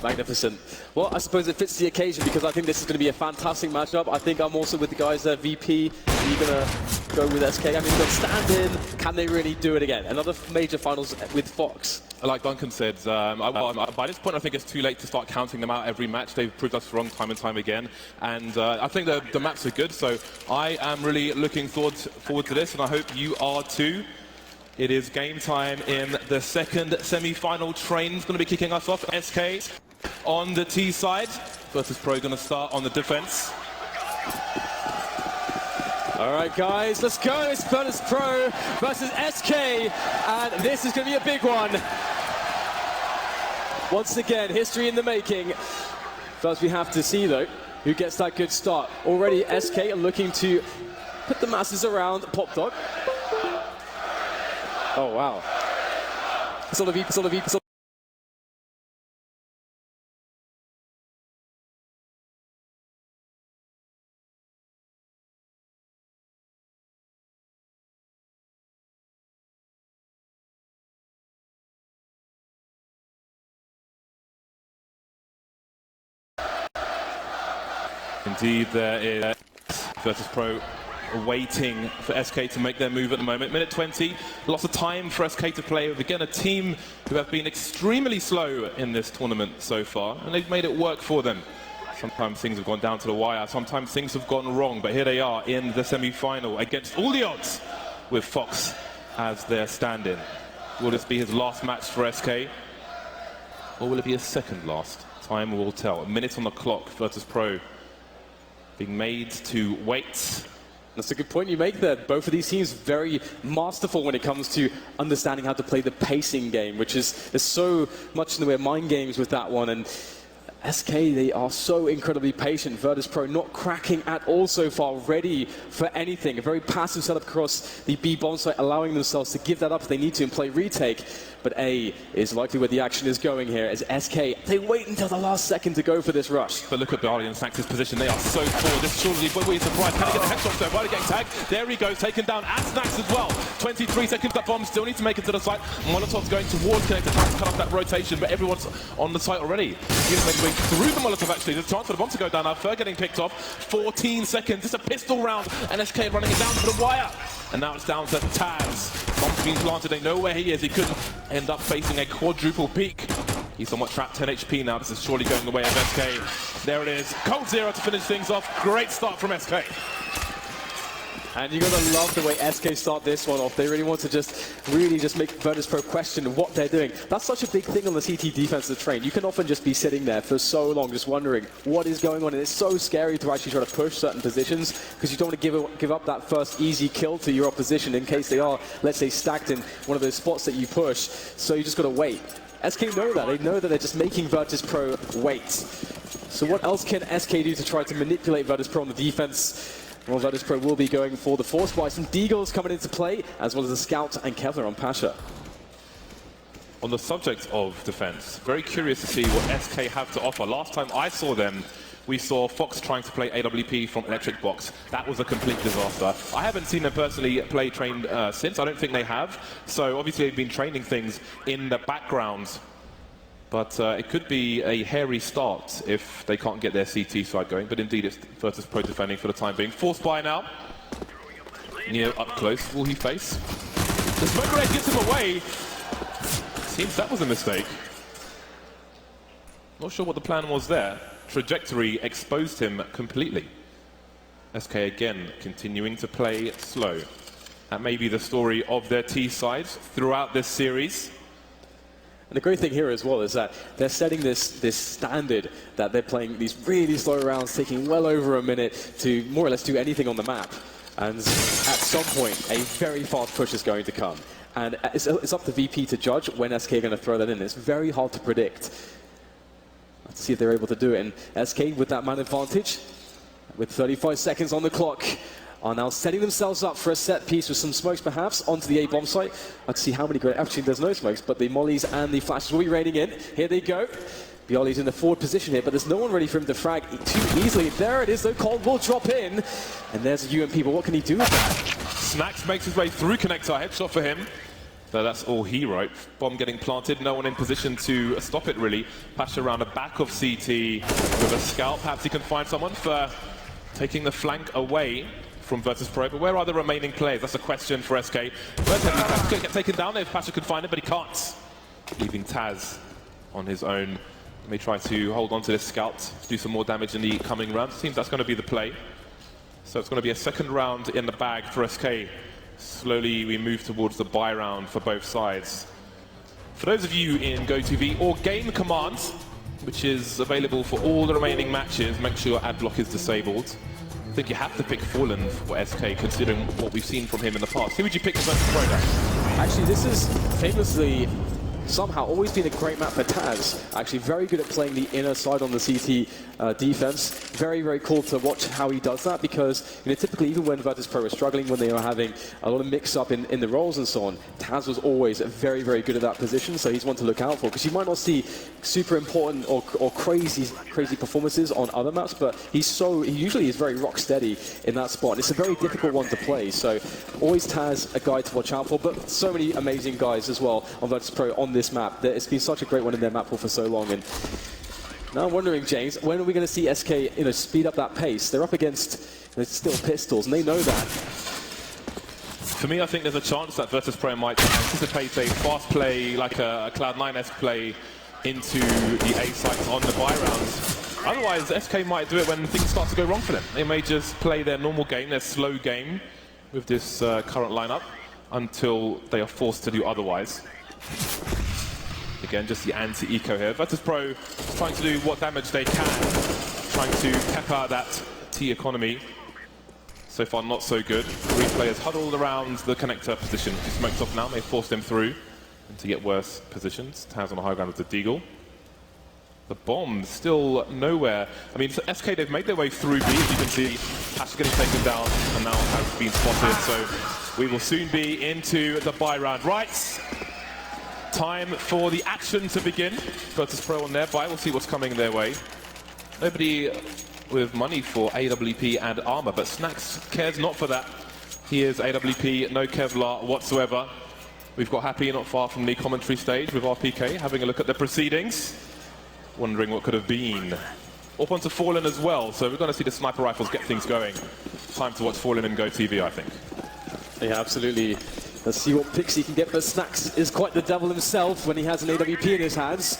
Magnificent. Well, I suppose it fits the occasion because I think this is going to be a fantastic matchup. I think I'm also with the guys there, VP. Are you going to go with SK? I mean, they'll stand in. Can they really do it again? Another major finals with Fox. Like Duncan said, by this point I think it's too late to start counting them out every match. They've proved us wrong time and time again. And I think the maps are good, so I am really looking forward to this, and I hope you are too. It is game time in the second semi-final. Train's going to be kicking us off. SK on the T side. Virtus.Pro going to start on the defense. All right, guys, let's go. It's Virtus.Pro versus SK, and this is going to be a big one. Once again, history in the making. First, we have to see, though, who gets that good start. Already, SK are looking to put the masses around Pop Dog. Oh, wow. Solo VP, solo VP, solo. Indeed, there is Virtus.Pro waiting for SK to make their move at the moment. Minute 20, lots of time for SK to play with, again, a team who have been extremely slow in this tournament so far, and they've made it work for them. Sometimes things have gone down to the wire, sometimes things have gone wrong, but here they are in the semi-final against all the odds with Fox as their stand-in. Will this be his last match for SK? Or will it be his second last? Time will tell. A minute on the clock, Virtus.Pro being made to wait. That's a good point you make there. Both of these teams very masterful when it comes to understanding how to play the pacing game, which is there's so much in the way of mind games with that one. And SK, they are so incredibly patient. Virtus.Pro not cracking at all so far, ready for anything. A very passive setup across the B bomb site, allowing themselves to give that up if they need to and play retake. But A is likely where the action is going here as SK, they wait until the last second to go for this rush. But look at Barley and Snax's position, they are so forward. This surely will be a surprise. Can he get the headshots there? Barley getting tagged. There he goes, taken down, and Snax as well. 23 seconds, that bomb still needs to make it to the site. Molotov's going towards Connector, trying to cut off that rotation, but everyone's on the site already. He's making way through the Molotov actually. There's a chance for the bomb to go down now. Fer getting picked off. 14 seconds, it's a pistol round, and SK running it down to the wire. And now it's down to Taz. Bomb's being planted, they know where he is. He could end up facing a quadruple peak. He's somewhat trapped, 10 HP now. This is surely going the way of SK. There it is, Cold Zero to finish things off. Great start from SK. And you're going to love the way SK start this one off. They really want to really make Virtus.Pro question what they're doing. That's such a big thing on the CT defensive train. You can often just be sitting there for so long just wondering what is going on. And it's so scary to actually try to push certain positions because you don't want to give up that first easy kill to your opposition in case they are, let's say, stacked in one of those spots that you push. So you just got to wait. SK know that. They know that they're just making Virtus.Pro wait. So what else can SK do to try to manipulate Virtus.Pro on the defense? Well, Virtus.Pro will be going for the Force by some Deagles coming into play, as well as the Scout and Kevlar on Pasha. On the subject of defense, very curious to see what SK have to offer. Last time I saw them, we saw Fox trying to play AWP from Electric Box. That was a complete disaster. I haven't seen them personally play trained since. I don't think they have. So obviously they've been training things in the background. But it could be a hairy start if they can't get their CT side going. But indeed, it's Virtus.Pro defending for the time being. Forced by now. Neo up close. Will he face? The smoke grenade gets him away. Seems that was a mistake. Not sure what the plan was there. Trajectory exposed him completely. SK again continuing to play slow. That may be the story of their T sides throughout this series. And the great thing here as well is that they're setting this standard that they're playing these really slow rounds, taking well over a minute to more or less do anything on the map. And at some point, a very fast push is going to come. And it's up to VP to judge when SK are going to throw that in. It's very hard to predict. Let's see if they're able to do it. And SK with that man advantage, with 35 seconds on the clock, are now setting themselves up for a set piece with some smokes perhaps onto the A bomb site. Let's see how many grenades. Actually, there's no smokes, but the mollies and the flashes will be raining in. Here they go. Bioli's in the forward position here, but there's no one ready for him to frag too easily. There it is, though. Cold will drop in. And there's a UMP, but what can he do with that? Snax makes his way through Connector. Headshot for him. So that's all he wrote. Bomb getting planted, no one in position to stop it really. Pasha around the back of CT with a scout. Perhaps he can find someone for taking the flank away from Virtus.Pro. But where are the remaining players? That's a question for SK. Where's Pasha going to get taken down there if Pasha could find it, but he can't. Leaving Taz on his own. He may try to hold on to this scout, do some more damage in the coming round. Seems that's going to be the play. So it's going to be a second round in the bag for SK. Slowly we move towards the buy round for both sides. For those of you in GoTV or Game Command, which is available for all the remaining matches, make sure your ad block is disabled. I think you have to pick Fallen for SK, considering what we've seen from him in the past. Who would you pick as Virtus.Pro then? Actually, this is famously somehow always been a great map for Taz. Actually very good at playing the inner side on the CT defense. Very, very cool to watch how he does that, because typically even when Virtus.Pro were struggling, when they were having a lot of mix-up in the roles and so on, Taz was always very, very good at that position, so he's one to look out for, because you might not see super important or crazy performances on other maps, but he usually is very rock steady in that spot. It's a very difficult one to play, so always Taz a guy to watch out for, but so many amazing guys as well on Virtus.Pro on this map. It's been such a great one in their map pool for so long. And now I'm wondering, James, when are we going to see SK speed up that pace? They're up against still pistols, and they know that. For me, I think there's a chance that Virtus.Pro might anticipate a fast play, like a Cloud9-esque play, into the A sites on the buy rounds. Otherwise, SK might do it when things start to go wrong for them. They may just play their normal game, their slow game, with this current lineup, until they are forced to do otherwise. Again, just the anti-eco here. Virtus.Pro trying to do what damage they can, trying to pepper that T economy. So far, not so good. Three players huddled around the connector position. Smoked off now, may force them through to get worse positions. Taz on the high ground with the Deagle. The bomb still nowhere. I mean, SK, they've made their way through B, as you can see. Pasha getting taken down, and now has been spotted. So we will soon be into the buy round. Right. Time for the action to begin. Virtus.Pro on their buy. We'll see what's coming their way. Nobody with money for AWP and armor, but Snacks cares not for that. He is AWP, no Kevlar whatsoever. We've got Happy not far from the commentary stage with RPK, having a look at the proceedings. Wondering what could have been. Up onto Fallen as well, so we're going to see the sniper rifles get things going. Time to watch Fallen in GoTV, I think. Yeah, absolutely. Let's see what picks he can get, but Snacks is quite the devil himself when he has an AWP in his hands.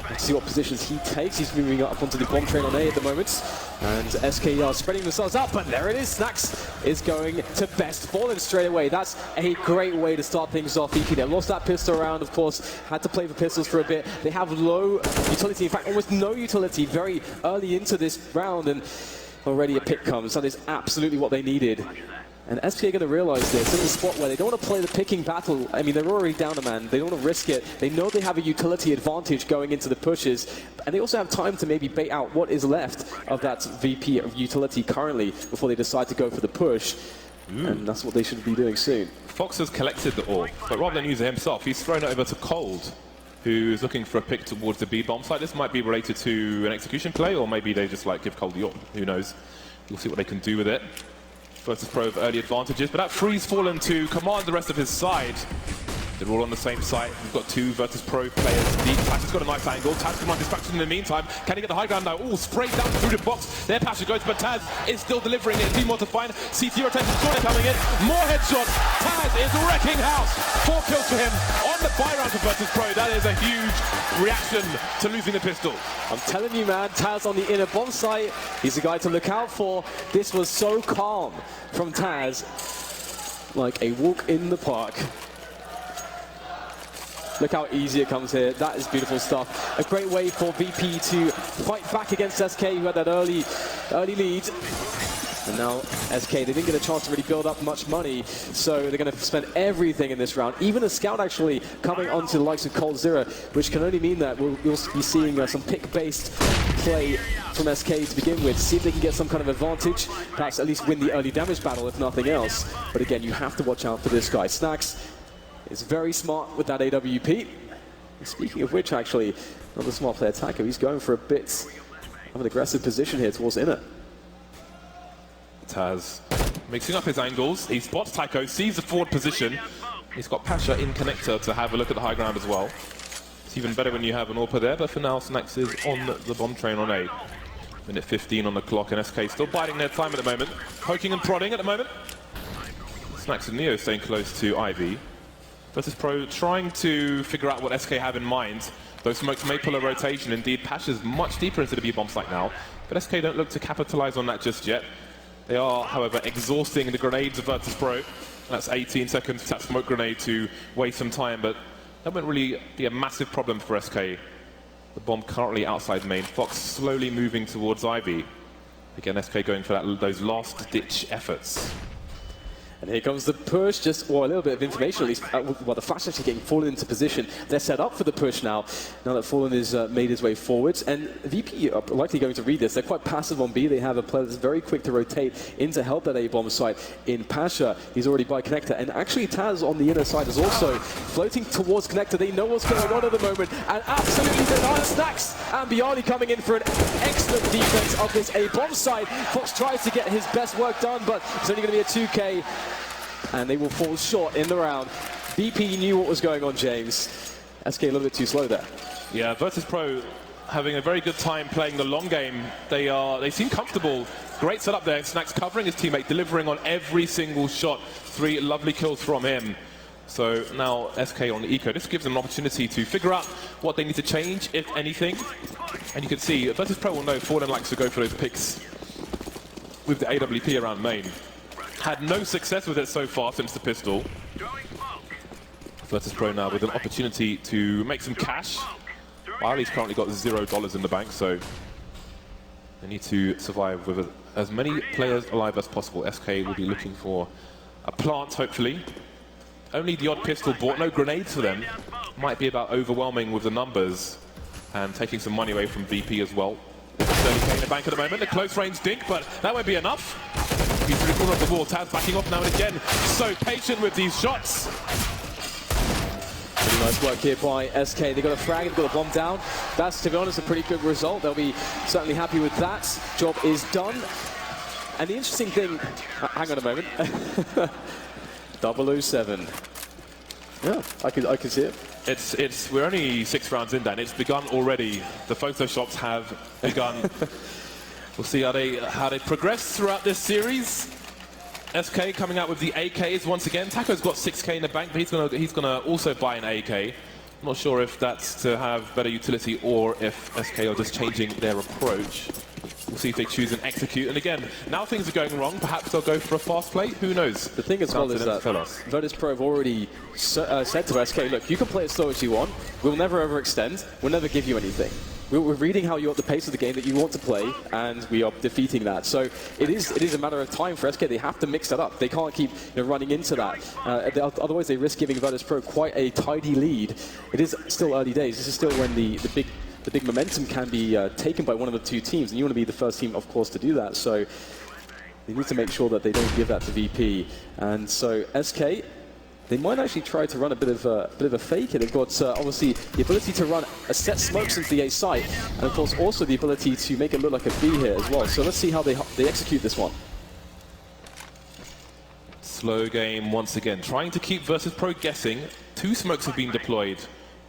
Let's see what positions he takes. He's moving up onto the bomb train on A at the moment. And SK are spreading themselves out, but there it is. Snacks is going to best Fallen straight away. That's a great way to start things off. EP, they lost that pistol round, of course, had to play for pistols for a bit. They have low utility, in fact, almost no utility very early into this round, and already a pick comes. That is absolutely what they needed. And SK are going to realize this in a spot where they don't want to play the picking battle. I mean, they're already down a man. They don't want to risk it. They know they have a utility advantage going into the pushes. And they also have time to maybe bait out what is left of that VP of utility currently before they decide to go for the push. And that's what they should be doing soon. Fox has collected the orb, but rather than use it himself, he's thrown it over to Cold, who's looking for a pick towards the B bomb site. This might be related to an execution play, or maybe they just give Cold the orb. Who knows? We'll see what they can do with it. Virtus.Pro have early advantages, but that frees Fallen to command the rest of his side. They're all on the same site. We've got two Virtus.Pro players deep. Pasha's got a nice angle. Taz can run distraction in the meantime. Can he get the high ground now? All sprayed down through the box. There Pasha goes, but Taz is still delivering it. Two more to find. CT rotation, Jordan coming in. More headshots. Taz is wrecking house. 4 kills for him on the buy round for Virtus.Pro. That is a huge reaction to losing the pistol. I'm telling you, man, Taz on the inner bomb site. He's the guy to look out for. This was so calm from Taz. Like a walk in the park. Look how easy it comes here. That is beautiful stuff. A great way for VP to fight back against SK, who had that early lead. And now SK, they didn't get a chance to really build up much money, so they're going to spend everything in this round. Even a scout actually coming onto the likes of Cold Zero, which can only mean that we'll be seeing some pick-based play from SK to begin with. See if they can get some kind of advantage, perhaps at least win the early damage battle, if nothing else. But again, you have to watch out for this guy. Snacks is very smart with that AWP. And speaking of which, actually, another smart player attacker, he's going for a bit of an aggressive position here towards inner. Taz mixing up his angles. He spots Tycho, sees the forward position, He's got Pasha in connector to have a look at the high ground as well. It's even better when you have an AWPer there, but for now, Snax is on the bomb train on A. Minute 15 on the clock, and SK still biding their time at the moment. Poking and prodding at the moment. Snax and Neo staying close to Ivy. Virtus.Pro trying to figure out what SK have in mind. Those smokes may pull a rotation. Indeed, Pasha's much deeper into the B-bomb site now, but SK don't look to capitalize on that just yet. They are, however, exhausting the grenades of Virtus.Pro. That's 18 seconds to that smoke grenade to waste some time, but that won't really be a massive problem for SK. The bomb currently outside main. Fox slowly moving towards Ivy. Again, SK going for those last-ditch efforts. And here comes the push, just, or a little bit of information at least. Well, the Flash actually getting Fallen into position. They're set up for the push now that Fallen has made his way forwards. And VP are likely going to read this. They're quite passive on B. They have a player that's very quick to rotate in to help that A-bomb site in Pasha. He's already by connector. And actually, Taz on the inner side is also floating towards connector. They know what's going on at the moment. And absolutely denied Snax. And Biani coming in for an excellent defense of this A-bomb site. Fox tries to get his best work done, but it's only going to be a 2K. And they will fall short in the round. BP knew what was going on, James. SK a little bit too slow there. Yeah, Virtus.Pro having a very good time playing the long game. They seem comfortable. Great setup there. Snax covering his teammate, delivering on every single shot. 3 lovely kills from him. So now SK on the eco. This gives them an opportunity to figure out what they need to change, if anything. And you can see Virtus.Pro will know Fallen likes to go for those picks with the AWP around main. Had no success with it so far since the pistol. Virtus.Pro now with an opportunity to make some cash. While he's currently got $0 in the bank, so they need to survive with as many players alive as possible. SK will be looking for a plant, hopefully. Only the odd pistol bought, no grenades for them. Might be about overwhelming with the numbers and taking some money away from VP as well. 30k in the bank at the moment, a close range dink, but that won't be enough. He's to the corner of the wall, Taz backing off now and again. So patient with these shots. Pretty nice work here by SK. They got a frag, they got a bomb down. That's, to be honest, a pretty good result. They'll be certainly happy with that. Job is done. And the interesting thing, hang on a moment. 007. Yeah, I can see it. We're only 6 rounds in, Dan. It's begun already. The Photoshops have begun. We'll see how they progress throughout this series. SK coming out with the AKs once again. Taco's got 6k in the bank, but he's gonna also buy an AK. I'm not sure if that's to have better utility or if SK are just changing their approach. We'll see if they choose and execute. And again, now things are going wrong. Perhaps they'll go for a fast play. Who knows? The thing as well is that Virtus.Pro have already said to SK, look, you can play as slow as you want. We'll never overextend. We'll never give you anything. We're reading how you're at the pace of the game that you want to play, and we are defeating that. So it is a matter of time for SK. They have to mix that up. They can't keep running into that. Otherwise, they risk giving Virtus.Pro quite a tidy lead. It is still early days. This is still when the big momentum can be taken by one of the two teams, and you want to be the first team, of course, to do that. So they need to make sure that they don't give that to VP. And so SK, they might actually try to run a bit of a fake here. They've got obviously the ability to run a set smokes into the A site, and of course also the ability to make it look like a B here as well. So let's see how they execute this one. Slow game once again, trying to keep Virtus.Pro guessing. 2 smokes have been deployed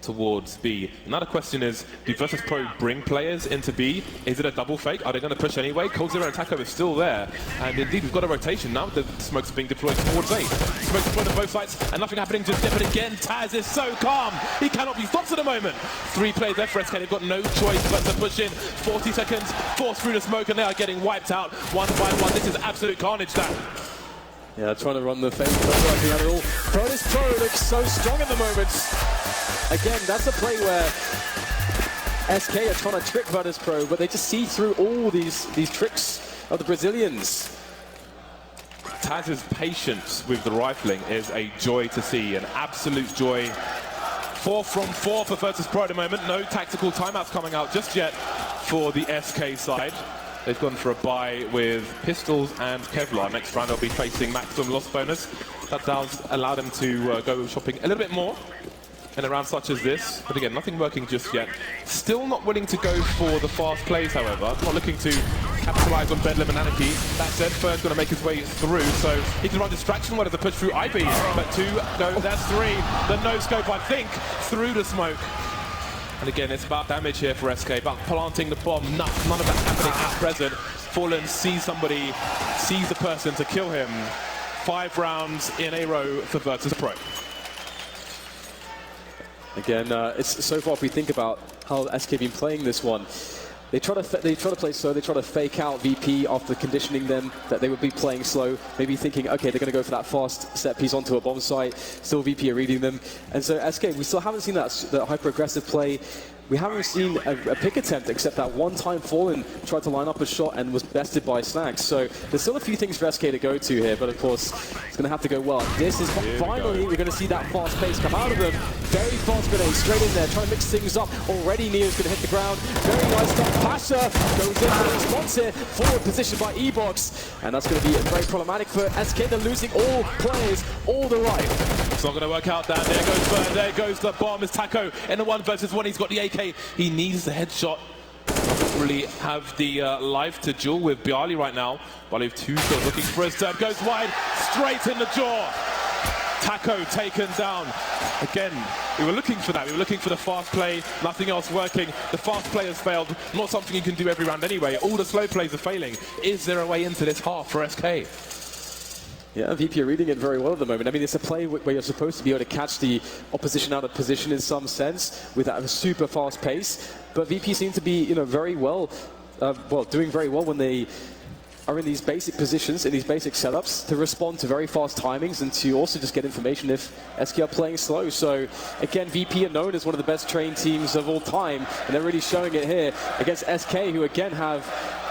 towards B. Now the question is, do Virtus.Pro bring players into B? Is it a double fake? Are they going to push anyway? Cold Zero and Taco is still there. And indeed, we've got a rotation now. The smokes are being deployed towards A. Smokes deployed on both sides, and nothing happening just yet. But again, Taz is so calm. He cannot be stopped at the moment. 3 players left for SK. They've got no choice but to push in. 40 seconds, force through the smoke, and they are getting wiped out one by one. This is absolute carnage, Dan. Yeah, trying to run the fake, not working at all. Virtus.Pro looks so strong at the moment. Again, that's a play where SK are trying to trick Virtus.Pro, but they just see through all these tricks of the Brazilians. Taz's patience with the rifling is a joy to see, an absolute joy. 4 from 4 for Virtus.Pro at the moment. No tactical timeouts coming out just yet for the SK side. They've gone for a buy with pistols and Kevlar. Next round they'll be facing maximum loss bonus. That does allow them to go shopping a little bit more. in a round such as this. But again, nothing working just yet. Still not willing to go for the fast plays, however. Not looking to capitalize on Bedlam and Anarchy. That said, Fern's going to make his way through, so he can run distraction. What is a push through IB? But 2 go, that's 3. The no-scope, I think, through the smoke. And again, it's about damage here for SK, about planting the bomb. None of that happening at present. Fallen sees somebody, sees the person to kill him. 5 rounds in a row for Virtus.Pro. Again, it's so far if we think about how SK have been playing this one, they try to play slow, they try to fake out VP after conditioning them that they would be playing slow, maybe thinking, okay, they're going to go for that fast set piece onto a bomb site, still VP are reading them. And so SK, we still haven't seen that hyper-aggressive play. We haven't seen a pick attempt, except that one time Fallen tried to line up a shot and was bested by Snacks. So there's still a few things for SK to go to here, but of course, it's going to have to go well. This is finally, we're going to see that fast pace come out of them. Very fast grenade, straight in there, trying to mix things up. Already Neo's going to hit the ground. Very nice stuff. Pasha goes in for the response here. Forward position by E-Box. And that's going to be very problematic for SK. They're losing all players, all the right. It's not going to work out down. There goes Fern, there goes the bomb. It's Taco in the 1 versus 1. He's got the AK. He needs the headshot. Doesn't really have the life to duel with Bialy right now. Bialy with 2 kills, looking for his third. Goes wide, straight in the jaw. Taco taken down. Again, we were looking for that. We were looking for the fast play. Nothing else working. The fast play has failed. Not something you can do every round anyway. All the slow plays are failing. Is there a way into this half for SK? Yeah, VP are reading it very well at the moment. I mean, it's a play where you're supposed to be able to catch the opposition out of position in some sense with that super fast pace. But VP seem to be, very well, doing very well when they are in these basic positions, in these basic setups, to respond to very fast timings and to also just get information if SK are playing slow. So, again, VP are known as one of the best trained teams of all time, and they're really showing it here against SK, who again have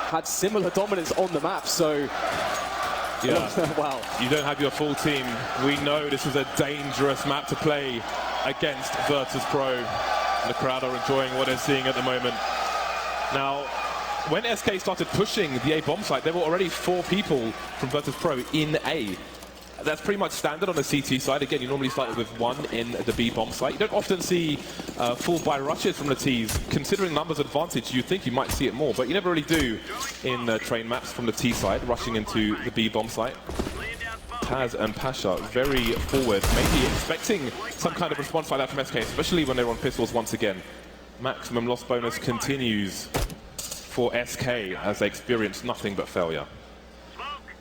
had similar dominance on the map. So. Yeah. Wow. You don't have your full team. We know this is a dangerous map to play against Virtus.Pro. And the crowd are enjoying what they're seeing at the moment. Now, when SK started pushing the A bomb site, there were already 4 people from Virtus.Pro in A. That's pretty much standard on the CT side. Again, you normally start with 1 in the B bomb site. You don't often see full buy rushes from the Ts. Considering numbers advantage, you'd think you might see it more, but you never really do in train maps from the T side, rushing into the B bomb site. Taz and Pasha very forward, maybe expecting some kind of response like that from SK, especially when they're on pistols once again. Maximum loss bonus continues for SK as they experience nothing but failure.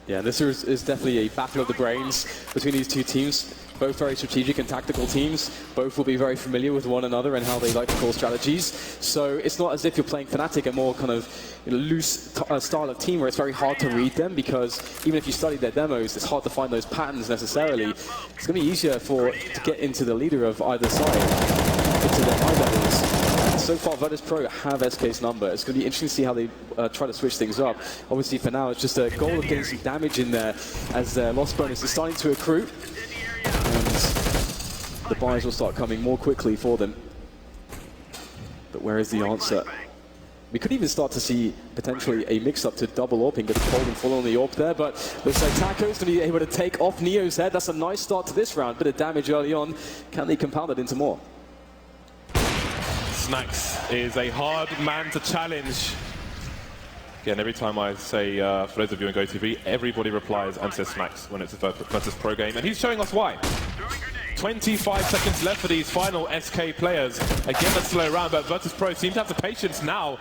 Yeah, this is definitely a battle of the brains between these 2 teams. Both very strategic and tactical teams. Both will be very familiar with one another and how they like to call strategies. So it's not as if you're playing Fnatic, a more kind of loose style of team where it's very hard to read them, because even if you study their demos, it's hard to find those patterns necessarily. It's going to be easier to get into the leader of either side, into their high levels. So far, Virtus.Pro have SK's number. It's going to be interesting to see how they try to switch things up. Obviously, for now, it's just a goal of getting some damage in there as their loss bonus is starting to accrue. And the buys will start coming more quickly for them. But where is the answer? We could even start to see potentially a mix-up to double AWPing, but cold and full on the AWP there. But looks like Taco's going to be able to take off Neo's head. That's a nice start to this round. Bit of damage early on. Can they compound it into more? Snacks is a hard man to challenge. Again, every time I say, for those of you on GoTV, everybody replies and says Snacks when it's a Virtus.Pro game, and he's showing us why. 25 seconds left for these final SK players. Again, a slow round, but Virtus.Pro seem to have the patience now.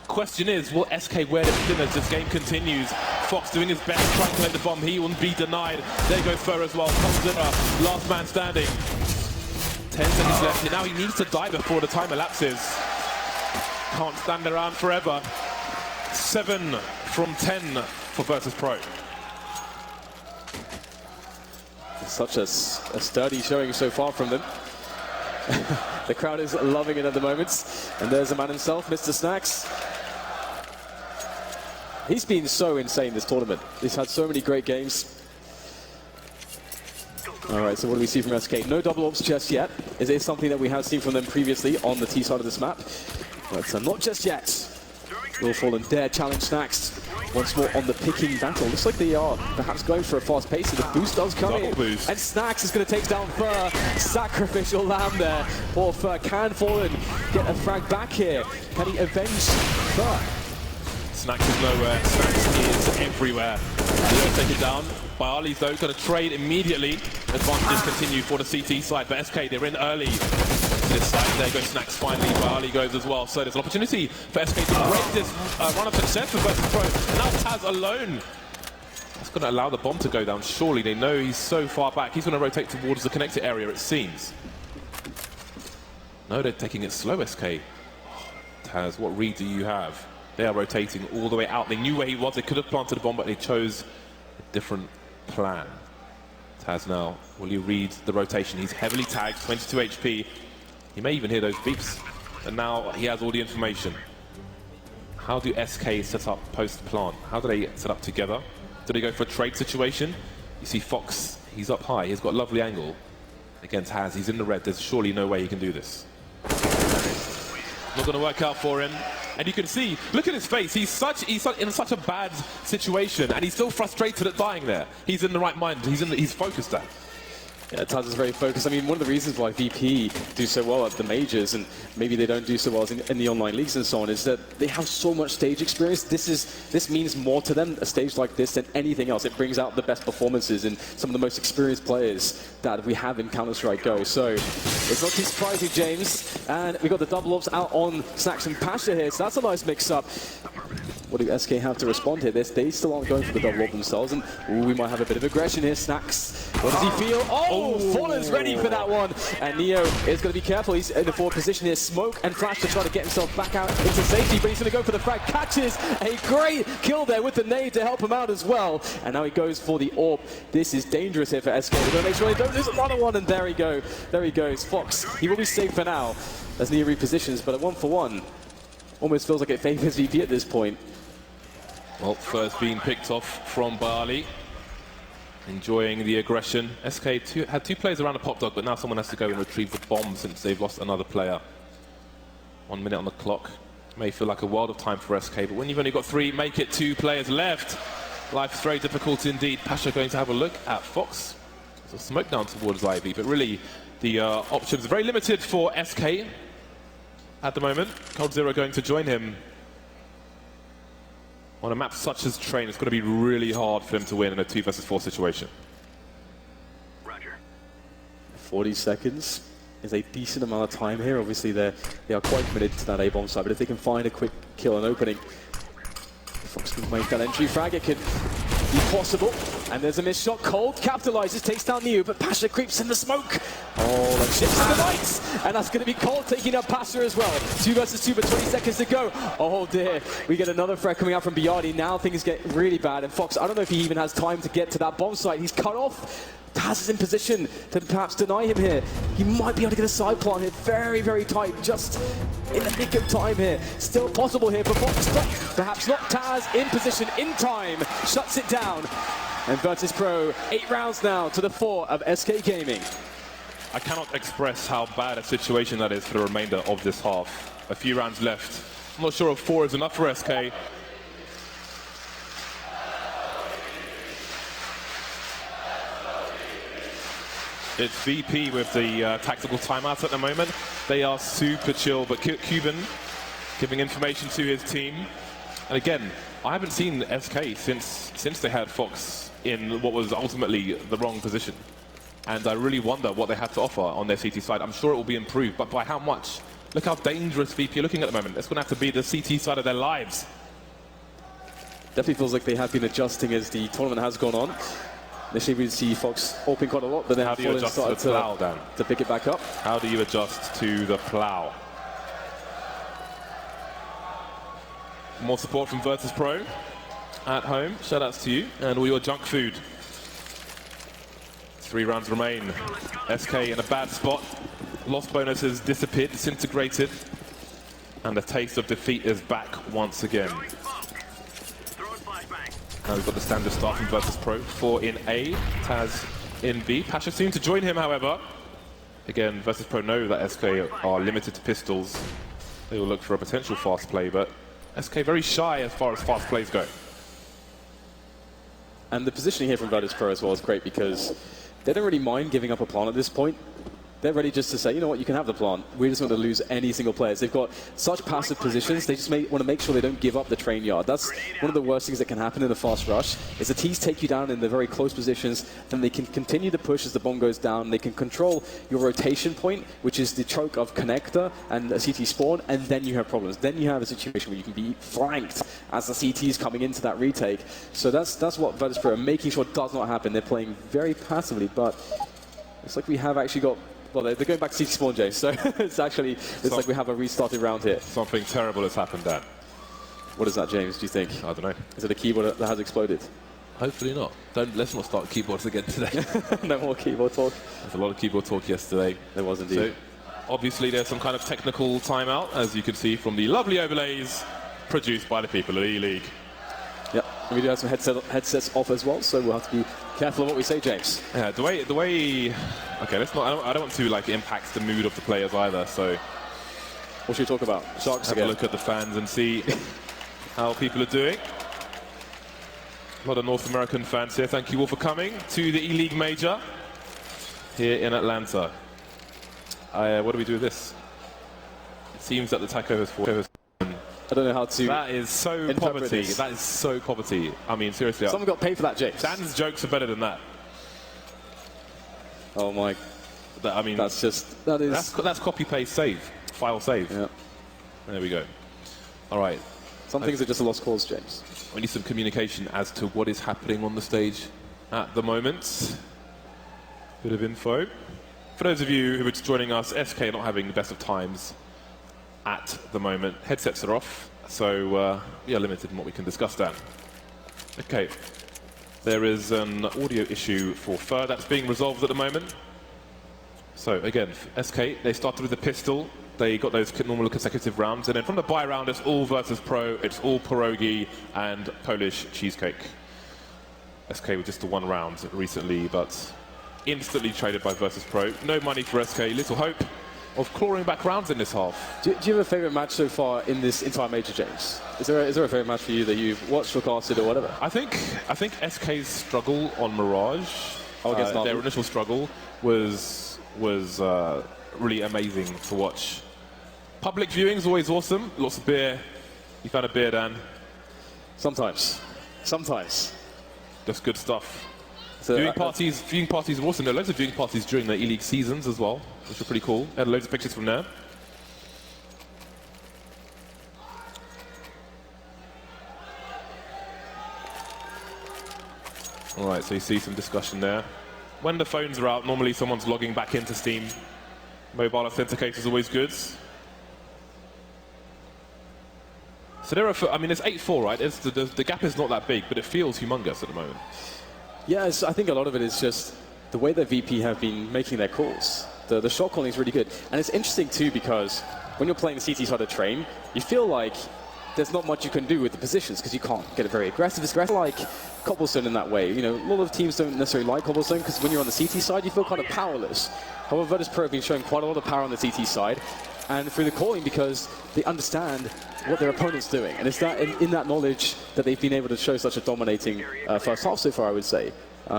Question is, will SK wear the thin as this game continues? Fox doing his best, trying to collect the bomb. He won't be denied. There goes Fur as well. Comes in, last man standing. 10 seconds left. Now he needs to die before the time elapses. Can't stand around forever. 7 from 10 for Virtus.Pro. Such a sturdy showing so far from them. The crowd is loving it at the moment. And there's the man himself, Mr. Snacks. He's been so insane this tournament. He's had so many great games. All right, so what do we see from SK? No double AWPs just yet. It is something that we have seen from them previously on the T side of this map. But not just yet. Will Fallen dare challenge Snacks. once more on the picking battle. Looks like they are perhaps going for a fast pace, so the boost does come in. Boost. And Snacks is going to take down Fur. Sacrificial lamb there. Poor Fur can fall and get a frag back here. Can he avenge Fur? Snacks is nowhere. Snacks is everywhere. He'll take it down. Bialy's though going to trade immediately. Advantages continue for the CT side, but SK, they're in early. This side, there goes Snacks finally, Bialy goes as well. So there's an opportunity for SK to break this run of success for Virtus.Pro. And now Taz alone. That's going to allow the bomb to go down. Surely they know he's so far back. He's going to rotate towards the connector area, it seems. No, they're taking it slow, SK. Taz, what read do you have? They are rotating all the way out. They knew where he was. They could have planted the bomb, but they chose a different plan. Taz now, will you read the rotation? He's heavily tagged, 22 HP. He may even hear those beeps. And now he has all the information. How do SK set up post-plant? How do they set up together? Do they go for a trade situation? You see Fox, he's up high. He's got a lovely angle. Against Taz, he's in the red. There's surely no way he can do this. Not going to work out for him. And you can see, look at his face. He's in such a bad situation, and he's still frustrated at dying there. He's in the right mind. He's focused there. Yeah, Taz is very focused. I mean, one of the reasons why VP do so well at the majors, and maybe they don't do so well in the online leagues and so on, is that they have so much stage experience. This means more to them, a stage like this, than anything else. It brings out the best performances in some of the most experienced players that we have in Counter-Strike Go. So it's not too surprising, James. And we got the double ups out on Snacks and Pasha here, so that's a nice mix-up. What do SK have to respond here? They still aren't going for the double up themselves, and we might have a bit of aggression here. Snacks, what does he feel? Oh, Fallen's ready for that one, and Neo is going to be careful. He's in a forward position here. Smoke and Flash to try to get himself back out into safety, but he's going to go for the frag. Catches a great kill there with the nade to help him out as well, and now he goes for the AWP. This is dangerous here for SK. They're going to make sure they don't lose another one, and there he goes. Fox, he will be safe for now as Neo repositions, but at 1-for-1, almost feels like it favors VP at this point. Well, first being picked off from Bialy. Enjoying the aggression. SK had two players around the pop dog, but now someone has to go and retrieve the bomb since they've lost another player. 1 minute on the clock. May feel like a world of time for SK, but when you've only got 3, make it 2 players left. Life's very difficult indeed. Pasha going to have a look at Fox. There's a smoke down towards Ivy, but really the options are very limited for SK at the moment. Cold Zero going to join him. On a map such as Train, it's going to be really hard for him to win in a 2 versus 4 situation. Roger. 40 seconds is a decent amount of time here. Obviously, they are quite committed to that A-bomb side, but if they can find a quick kill and opening, Fox can make that entry frag. It could be possible. And there's a missed shot. Cold capitalizes, takes down Neo, but Pasha creeps in the smoke. Oh, that ships to the lights. And that's going to be Cold taking out Pasha as well. 2 versus 2, but 20 seconds to go. Oh dear. We get another frag coming out from Bialy. Now things get really bad. And Fox, I don't know if he even has time to get to that bomb site. He's cut off. Taz is in position to perhaps deny him here. He might be able to get a side plant here. Very, very tight. Just in the nick of time here. Still possible here for Fox, but perhaps not. Taz in position, in time. Shuts it down. And Virtus.Pro, 8 rounds now to the 4 of SK Gaming. I cannot express how bad a situation that is for the remainder of this half. A few rounds left. I'm not sure if 4 is enough for SK. It's VP with the tactical timeouts at the moment. They are super chill, but Cuban giving information to his team. And again, I haven't seen SK since they had Fox in what was ultimately the wrong position. And I really wonder what they have to offer on their CT side. I'm sure it will be improved, but by how much? Look how dangerous VP are looking at the moment. It's going to have to be the CT side of their lives. Definitely feels like they have been adjusting as the tournament has gone on. Initially we see Fox open quite a lot, but then how do you adjust to the plow, Dan? To pick it back up. How do you adjust to the plow? More support from Virtus.Pro at home. Shout outs to you and all your junk food. 3 rounds remain. SK in a bad spot. Lost bonus has disappeared, disintegrated. And the taste of defeat is back once again. Now we've got the standard start from Virtus.Pro. 4 in A, Taz in B. Pasha soon to join him, however. Again, Virtus.Pro know that SK are limited to pistols. They will look for a potential fast play, but SK very shy as far as fast plays go. And the positioning here from Virtus.Pro as well is great because they don't really mind giving up a plant at this point. They're ready just to say, you know what, you can have the plant. We're just going to lose any single player. They've got such passive positions, they just want to make sure they don't give up the train yard. That's one of the worst things that can happen in a fast rush, is the T's take you down in the very close positions, then they can continue the push as the bomb goes down. They can control your rotation point, which is the choke of connector and a CT spawn, and then you have problems. Then you have a situation where you can be flanked as the CT is coming into that retake. So that's what Virtus.Pro are making sure does not happen. They're playing very passively, but it's like we have actually got... Well, they're going back to CT spawn, James, so it's like we have a restarted round here. Something terrible has happened, Dan. What is that, James, do you think? I don't know. Is it a keyboard that has exploded? Hopefully not. Let's not start keyboards again today. No more keyboard talk? There's a lot of keyboard talk yesterday. There was indeed. So, obviously, there's some kind of technical timeout, as you can see from the lovely overlays produced by the people at Eleague. Yep, and we do have some headsets off as well, so we'll have to be careful of what we say, James. Yeah, the way. Okay, let's not. I don't want to like impact the mood of the players either. So, what should we talk about? Sharks have again. a look at the fans and see how people are doing. A lot of North American fans here. Thank you all for coming to the Eleague Major here in Atlanta. What do we do with this? It seems that the taco has fallen. I don't know how to. That is so poverty. This. That is so poverty. I mean, seriously. Someone got paid for that, James. Dan's jokes are better than that. Oh my. I mean, that's just. That's copy paste save. File save. Yeah. There we go. All right. Some things are just a lost cause, James. We need some communication as to what is happening on the stage at the moment. Bit of info. For those of you who are just joining us, SK not having the best of times at the moment. Headsets are off, so we are limited in what we can discuss, Dan. Okay. There is an audio issue for Fur that's being resolved at the moment. So, again, SK, they started with the pistol. They got those normal consecutive rounds, and then from the bye round, it's all Virtus.Pro, it's all pierogi and Polish cheesecake. SK with just the one round recently, but instantly traded by Virtus.Pro. No money for SK, little hope of clawing back rounds in this half. Do you have a favourite match so far in this entire major, James? Is there a favourite match for you that you've watched or casted or whatever? I think SK's struggle on Mirage, their initial struggle, was really amazing to watch. Public viewing's always awesome. Lots of beer. You found a beer, Dan? Sometimes. Just good stuff. So viewing parties are awesome. There are loads of viewing parties during the Eleague seasons as well, which are pretty cool. I had loads of pictures from there. All right, so you see some discussion there. When the phones are out, normally someone's logging back into Steam. Mobile authenticator is always good. So there are, I mean, it's 8-4, right? The gap is not that big, but it feels humongous at the moment. Yes, I think a lot of it is just the way that VP have been making their calls. The shot calling is really good. And it's interesting, too, because when you're playing the CT side of train, you feel like there's not much you can do with the positions because you can't get it very aggressive. It's like Cobblestone in that way. You know, a lot of teams don't necessarily like Cobblestone because when you're on the CT side, you feel kind of powerless. However, Virtus.Pro have been showing quite a lot of power on the CT side, and through the calling because they understand what their opponent's doing. And it's that in that knowledge that they've been able to show such a dominating first half so far, I would say.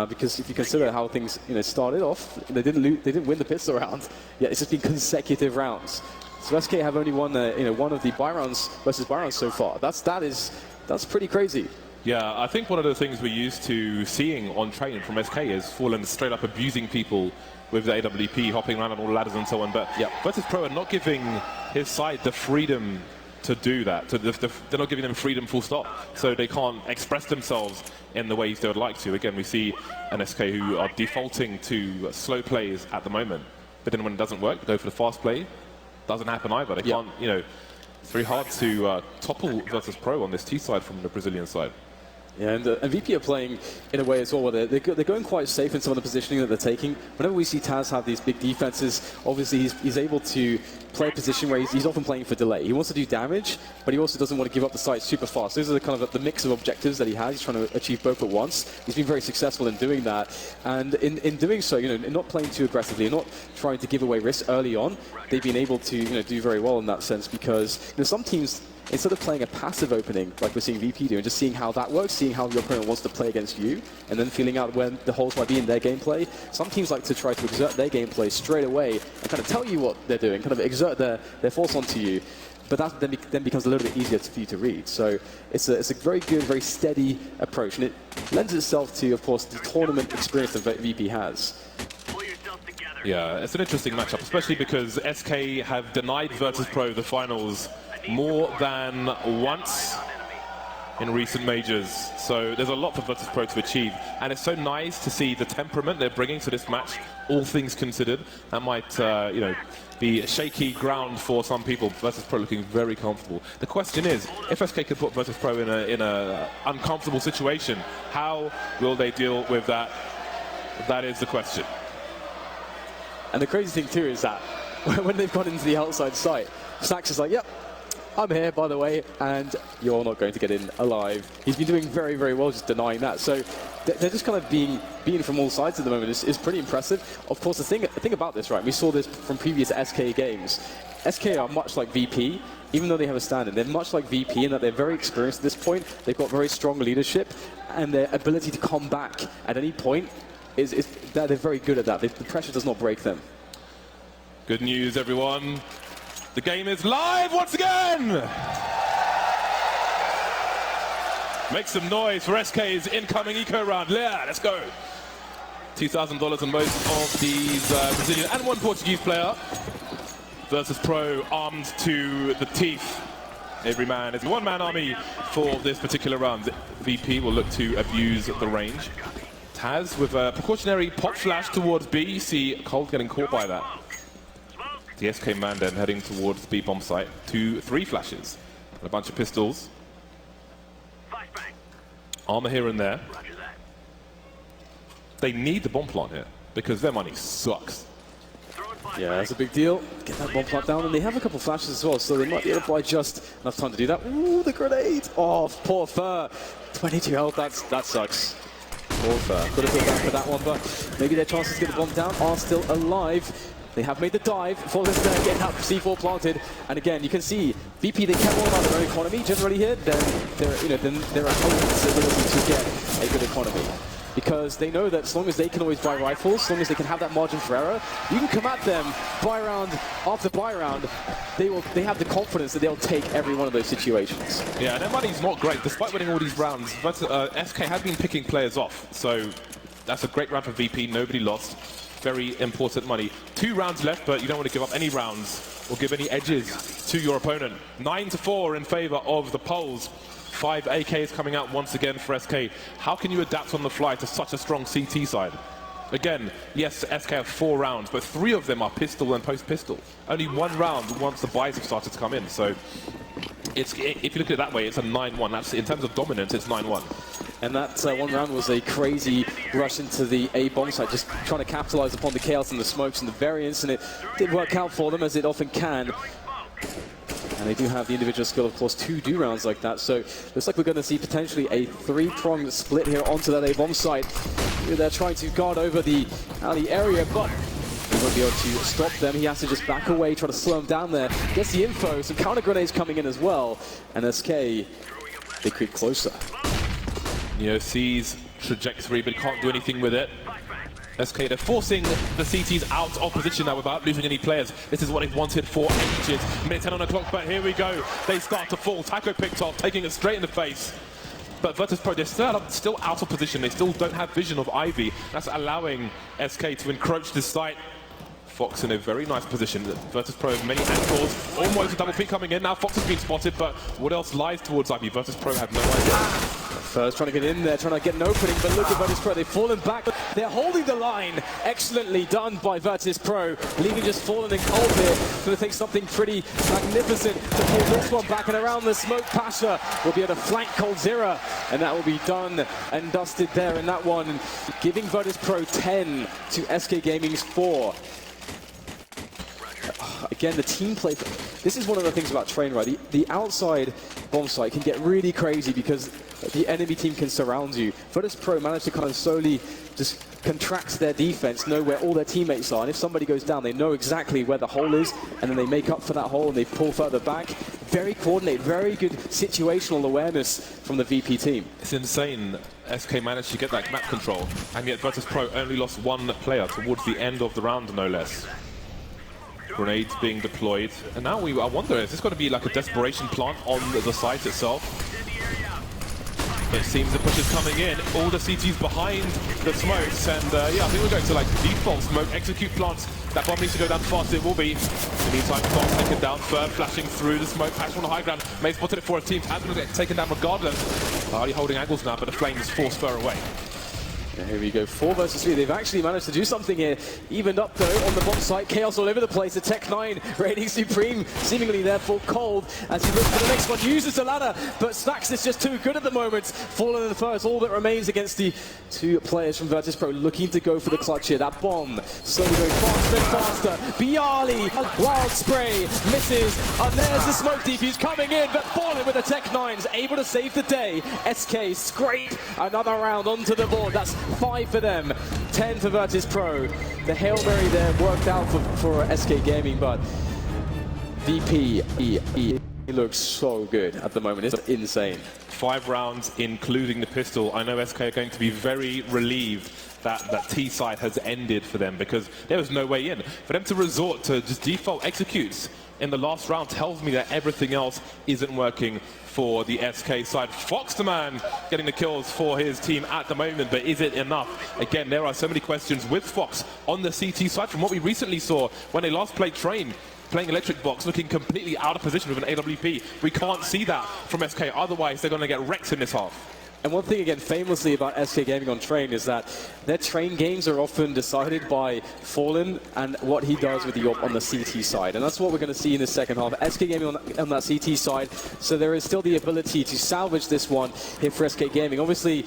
Because if you consider how things started off, they didn't win the pistol round, yet it's just been consecutive rounds. So SK have only won one of the buy rounds versus buy rounds so far. That's pretty crazy. Yeah, I think one of the things we're used to seeing on training from SK is Fallen straight up abusing people with the AWP, hopping around on all ladders and so on. But Virtus.Pro are not giving his side the freedom to do that. They're not giving them freedom full stop. So they can't express themselves in the ways they would like to. Again, we see an SK who are defaulting to slow plays at the moment. But then when it doesn't work, they go for the fast play. Doesn't happen either. They can't, it's very hard to topple Virtus.Pro on this T side from the Brazilian side. Yeah, and VP are playing in a way as well where they're going quite safe in some of the positioning that they're taking. Whenever we see Taz have these big defenses, obviously he's able to play a position where he's often playing for delay. He wants to do damage, but he also doesn't want to give up the site super fast. Those are the mix of objectives that he has. He's trying to achieve both at once. He's been very successful in doing that. And in doing so, not playing too aggressively, not trying to give away risks early on, they've been able to do very well in that sense because some teams instead of playing a passive opening like we're seeing VP do, and just seeing how that works, seeing how your opponent wants to play against you, and then feeling out when the holes might be in their gameplay, some teams like to try to exert their gameplay straight away and kind of tell you what they're doing, kind of exert their force onto you. But that then becomes a little bit easier for you to read. So it's a very good, very steady approach, and it lends itself to, of course, the tournament experience that VP has. Yeah, it's an interesting matchup, especially because SK have denied Virtus.Pro the finals more than once in recent majors. So there's a lot for Virtus.Pro to achieve, and it's so nice to see the temperament they're bringing to this match, all things considered. That might, you know, be shaky ground for some people. Virtus.Pro looking very comfortable. The question is, if SK can put Virtus.Pro in a uncomfortable situation, how will they deal with that? That is the question. And the crazy thing too is that when they've gone into the outside site, Snax is like, yep, I'm here, by the way, and you're not going to get in alive. He's been doing very, very well just denying that. So they're just kind of being from all sides at the moment. Is pretty impressive. Of course, the thing about this, right, we saw this from previous SK games. SK are much like VP, even though they have a stand-in. They're much like VP in that they're very experienced at this point. They've got very strong leadership, and their ability to come back at any point is they're very good at that. The pressure does not break them. Good news, everyone. The game is live once again! Make some noise for SK's incoming eco round. Yeah, let's go. $2,000 on most of these Brazilian and one Portuguese player. Virtus.Pro armed to the teeth. Every man is a one-man army for this particular round. VP will look to abuse the range. Taz with a precautionary pop flash towards B. You see Cold getting caught by that. The SK man then heading towards the B bomb site. 2-3 flashes. And a bunch of pistols. Armor here and there. They need the bomb plant here because their money sucks. Yeah, that's a big deal. Get that bomb plant down, and they have a couple flashes as well, so they might be able to buy just enough time to do that. Ooh, the grenade! Oh, poor Fur. 22 health, that sucks. Poor Fur. Could have feel bad for that one, but maybe their chances to get the bomb down are still alive. They have made the dive for this get that C4 planted, and again you can see VP, they care more about their own economy generally here than their opponent's ability to get a good economy, because they know that as long as they can always buy rifles, as long as they can have that margin for error, you can come at them buy round after buy round. They have the confidence that they'll take every one of those situations. Yeah, their money's not great despite winning all these rounds. But SK have been picking players off, so that's a great round for VP. Nobody lost. Very important money. 2 rounds left, but you don't want to give up any rounds or give any edges to your opponent. 9-4 in favor of the Poles. 5 AKs coming out once again for SK. How can you adapt on the fly to such a strong CT side? Again, yes, SK have 4 rounds, but 3 of them are pistol and post-pistol. Only 1 round once the buys have started to come in. So if you look at it that way, it's a 9-1. That's, in terms of dominance, it's 9-1. And that one round was a crazy rush into the A bomb site, just trying to capitalize upon the chaos and the smokes and the variance, and it did work out for them, as it often can. And they do have the individual skill, of course, to do rounds like that. So looks like we're going to see potentially a 3-pronged split here onto that A bomb site. They're trying to guard over the alley area, but he won't be able to stop them. He has to just back away, try to slow him down there. Gets the info, some counter grenades coming in as well, and SK, they creep closer. Neo sees trajectory, but can't do anything with it. SK, they're forcing the CTs out of position now without losing any players. This is what they've wanted for ages. Minute 10 on the clock, but here we go. They start to fall. Taco picked off, taking it straight in the face. But Virtus.Pro, they're still out of position. They still don't have vision of Ivy. That's allowing SK to encroach this site. Fox in a very nice position. Virtus.Pro have many ankles. Almost a double peek coming in. Now Fox has been spotted, but what else lies towards Ivy? Virtus.Pro have no idea. First trying to get in there, trying to get an opening, but look at Virtus.Pro, they've fallen back. They're holding the line. Excellently done by Virtus.Pro. Leaving just fallen in cold here. Going to take something pretty magnificent to pull this one back, and around the smoke, Pasha will be able to flank Coldzera, and that will be done and dusted there in that one, giving Virtus.Pro 10 to SK Gaming's 4. Again, the team play. This is one of the things about Train, right? The outside bomb site can get really crazy because the enemy team can surround you. Virtus.Pro managed to kind of slowly just contract their defense, know where all their teammates are, and if somebody goes down, they know exactly where the hole is, and then they make up for that hole and they pull further back. very coordinated, very good situational awareness from the VP team. It's insane. SK managed to get that map control, and yet Virtus.Pro only lost one player towards the end of the round, no less. Grenades being deployed, and now I wonder, is this going to be like a desperation plant on the site itself? It seems the push is coming in, all the CTs behind the smokes, and yeah, I think we're going to like default smoke, execute plants. That bomb needs to go down fast, it will be. In the meantime, Fox taken down, Fur flashing through the smoke, patch on the high ground. May spotted it for his team, Taz will get taken down regardless. Already holding angles now, but the flames force Fur away. And here we go, 4 versus 3. They've actually managed to do something here. Evened up though on the bomb site. Chaos all over the place. The Tech9 reigning supreme, seemingly therefore cold as he looks for the next one. Uses the ladder, but Snacks is just too good at the moment. Fallen in the first, all that remains against the 2 players from Virtus.Pro looking to go for the clutch here. That bomb slowly going faster and faster. Bialy, wild spray, misses. And there's the smoke defuse coming in, but Fallen with the Tech9s able to save the day. SK scrape another round onto the board. That's 5 for them, 10 for Virtus.Pro. The Hail Mary there worked out for SK Gaming, but VP he looks so good at the moment. It's insane. 5 rounds, including the pistol. I know SK are going to be very relieved that T side has ended for them, because there was no way in. For them to resort to just default executes in the last round tells me that everything else isn't working for the SK side. Fox the man getting the kills for his team at the moment, but is it enough? Again, there are so many questions with Fox on the CT side from what we recently saw when they last played Train, playing Electric Box, looking completely out of position with an AWP. We can't see that from SK, otherwise they're going to get wrecked in this half. And one thing, again, famously about SK Gaming on Train is that their Train games are often decided by Fallen and what he does with the AWP on the CT side. And that's what we're going to see in the second half. SK Gaming on that CT side, so there is still the ability to salvage this one here for SK Gaming. Obviously,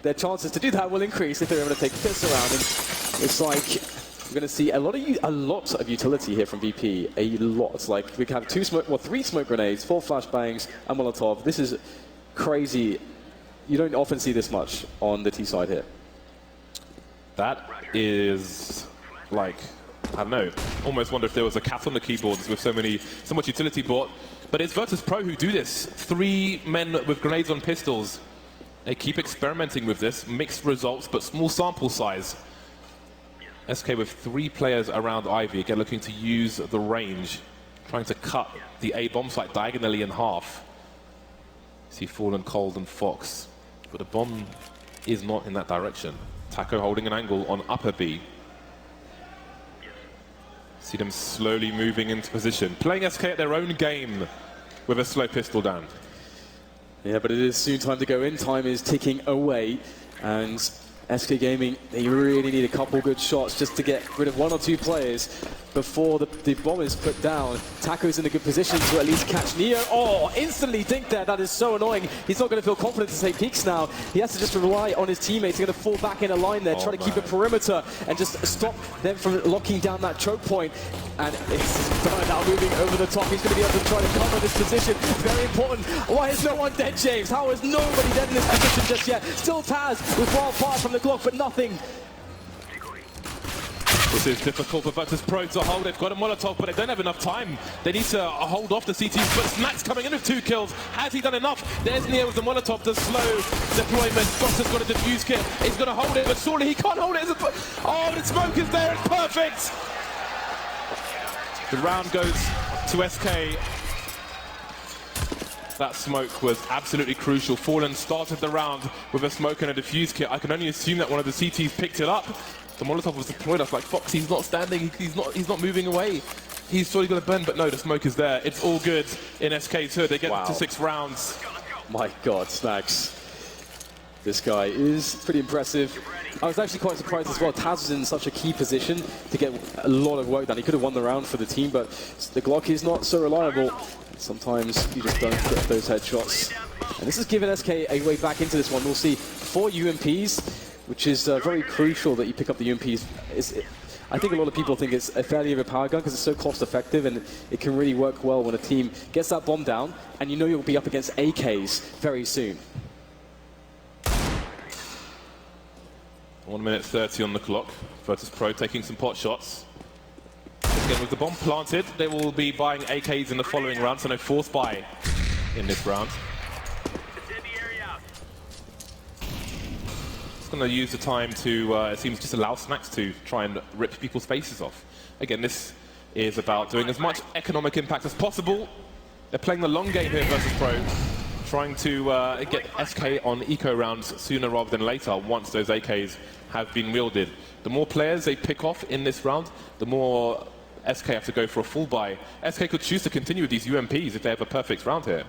their chances to do that will increase if they're able to take this around. And it's like we're going to see a lot of utility here from VP. A lot. Like we have 3 smoke grenades, 4 flashbangs, and Molotov. This is crazy. You don't often see this much on the T side here. That is like, I don't know, almost wonder if there was a cat on the keyboards with so much utility bought. But it's Virtus.Pro who do this. 3 men with grenades on pistols. They keep experimenting with this, mixed results, but small sample size. SK with 3 players around Ivy, again looking to use the range, trying to cut the A bomb site diagonally in half. See Fallen, Cold, and Fox. But the bomb is not in that direction. Taco holding an angle on upper B. See them slowly moving into position. Playing SK at their own game with a slow pistol down. Yeah, but it is soon time to go in. Time is ticking away. And SK Gaming, they really need a couple good shots just to get rid of 1 or 2 players before the bomb is put down. Taco's in a good position to at least catch Neo. Oh, instantly dink there. That is so annoying. He's not going to feel confident to take peeks now. He has to just rely on his teammates. He's going to fall back in a line there, try to keep a perimeter and just stop them from locking down that choke point. And it's now moving over the top. He's going to be able to try to cover this position. Very important. Why is no one dead, James? How is nobody dead in this position just yet? Still Taz with wild fire from the Glock, but nothing. This is difficult for Virtus.Pro to hold. They've got a Molotov, but they don't have enough time. They need to hold off the CTs, but Snacks coming in with 2 kills. Has he done enough? There's Neo with the Molotov, the slow deployment. Fox has got a defuse kit. He's going to hold it, but surely he can't hold it. Oh, the smoke is there. It's perfect. The round goes to SK. That smoke was absolutely crucial. Fallen started the round with a smoke and a defuse kit. I can only assume that one of the CTs picked it up. The Molotov was deployed. I was like, Fox, he's not standing. He's not moving away. He's surely going to burn, but no, the smoke is there. It's all good in SK2. They get to 6 rounds. My God, Snacks. This guy is pretty impressive. I was actually quite surprised as well. Taz was in such a key position to get a lot of work done. He could have won the round for the team, but the Glock is not so reliable. Sometimes you just don't get those headshots. And this has given SK a way back into this one. We'll see 4 UMPs, which is very crucial that you pick up the UMPs. I think a lot of people think it's a fairly overpowered gun because it's so cost effective, and it can really work well when a team gets that bomb down and you know you'll be up against AKs very soon. 1 minute 30 on the clock. Virtus.Pro taking some pot shots. Again, with the bomb planted, they will be buying AKs in the following round, so no force buy in this round. Just going to use the time to, it seems, just allow Snacks to try and rip people's faces off. Again, this is about doing as much economic impact as possible. They're playing the long game here versus Pro, trying to get SK on eco rounds sooner rather than later once those AKs have been wielded. The more players they pick off in this round, the more SK have to go for a full buy. SK could choose to continue with these UMPs if they have a perfect round here.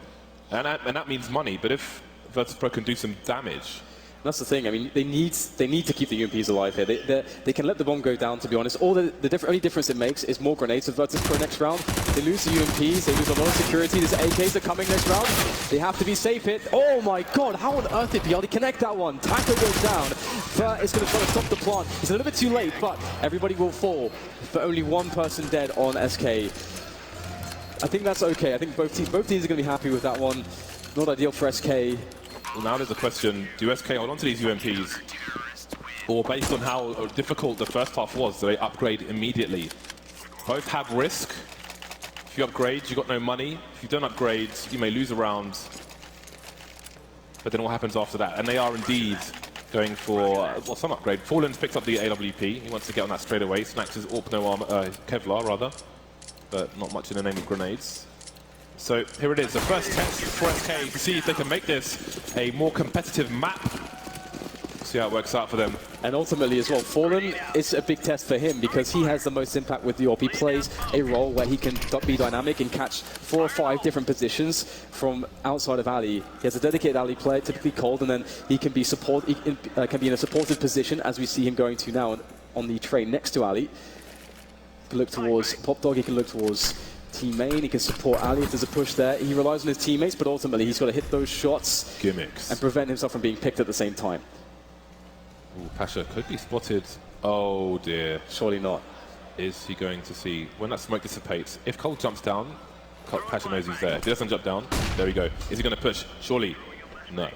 And that means money, but if Virtus.Pro can do some damage... That's the thing. I mean, they need to keep the UMPs alive here. They can let the bomb go down, to be honest. The only difference it makes is more grenades with Virtus.Pro next round. They lose the UMPs, they lose a lot of security. There's AKs that are coming next round. They have to be safe hit. Oh my god, how on earth did Bialdi connect that one? Taco goes down. Vert is going to try to stop the plant. It's a little bit too late, but everybody will fall. For only one person dead on SK. I think that's okay. I think both teams are going to be happy with that one. Not ideal for SK. Well, now there's a question, do SK hold on to these UMPs? Or based on how difficult the first half was, do they upgrade immediately? Both have risk. If you upgrade, you've got no money. If you don't upgrade, you may lose a round. But then what happens after that? And they are indeed going for, well, some upgrade. Fallen's picked up the AWP. He wants to get on that straight away. Snacks his AWP, no armor, Kevlar, rather. But not much in the name of grenades. So here it is, the first test for SK to see if they can make this a more competitive map. See how it works out for them. And ultimately as well, Fallen is a big test for him because he has the most impact with the AWP. He plays a role where he can be dynamic and catch 4 or 5 different positions from outside of alley. He has a dedicated alley player, typically cold, and then he can be can be in a supported position as we see him going to now on the train next to alley. He can look towards Pop Dog, he can look towards team main, he can support Ali if there's a push there. He relies on his teammates, but ultimately he's got to hit those shots gimmicks and prevent himself from being picked at the same time. Ooh, Pasha could be spotted. Oh dear. Surely not. Is he going to see when that smoke dissipates? If Cole jumps down, Pasha knows he's there. If he doesn't jump down, there we go. Is he going to push? Surely. No.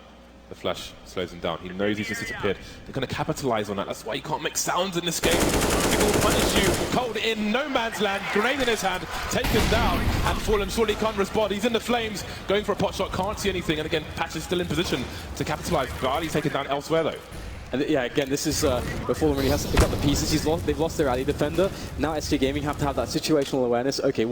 The flash slows him down. He knows he's just disappeared. They're going to capitalize on that. That's why you can't make sounds in this game. People will punish you. Cold in no man's land. Grenade in his hand. Taken down. And Fallen surely can't respond. He's in the flames. Going for a pot shot. Can't see anything. And again, Patch is still in position to capitalize. He's taken down elsewhere though. And yeah, again, this is where Fallen really has to pick up the pieces. They've lost their alley defender. Now SK Gaming have to have that situational awareness. Okay,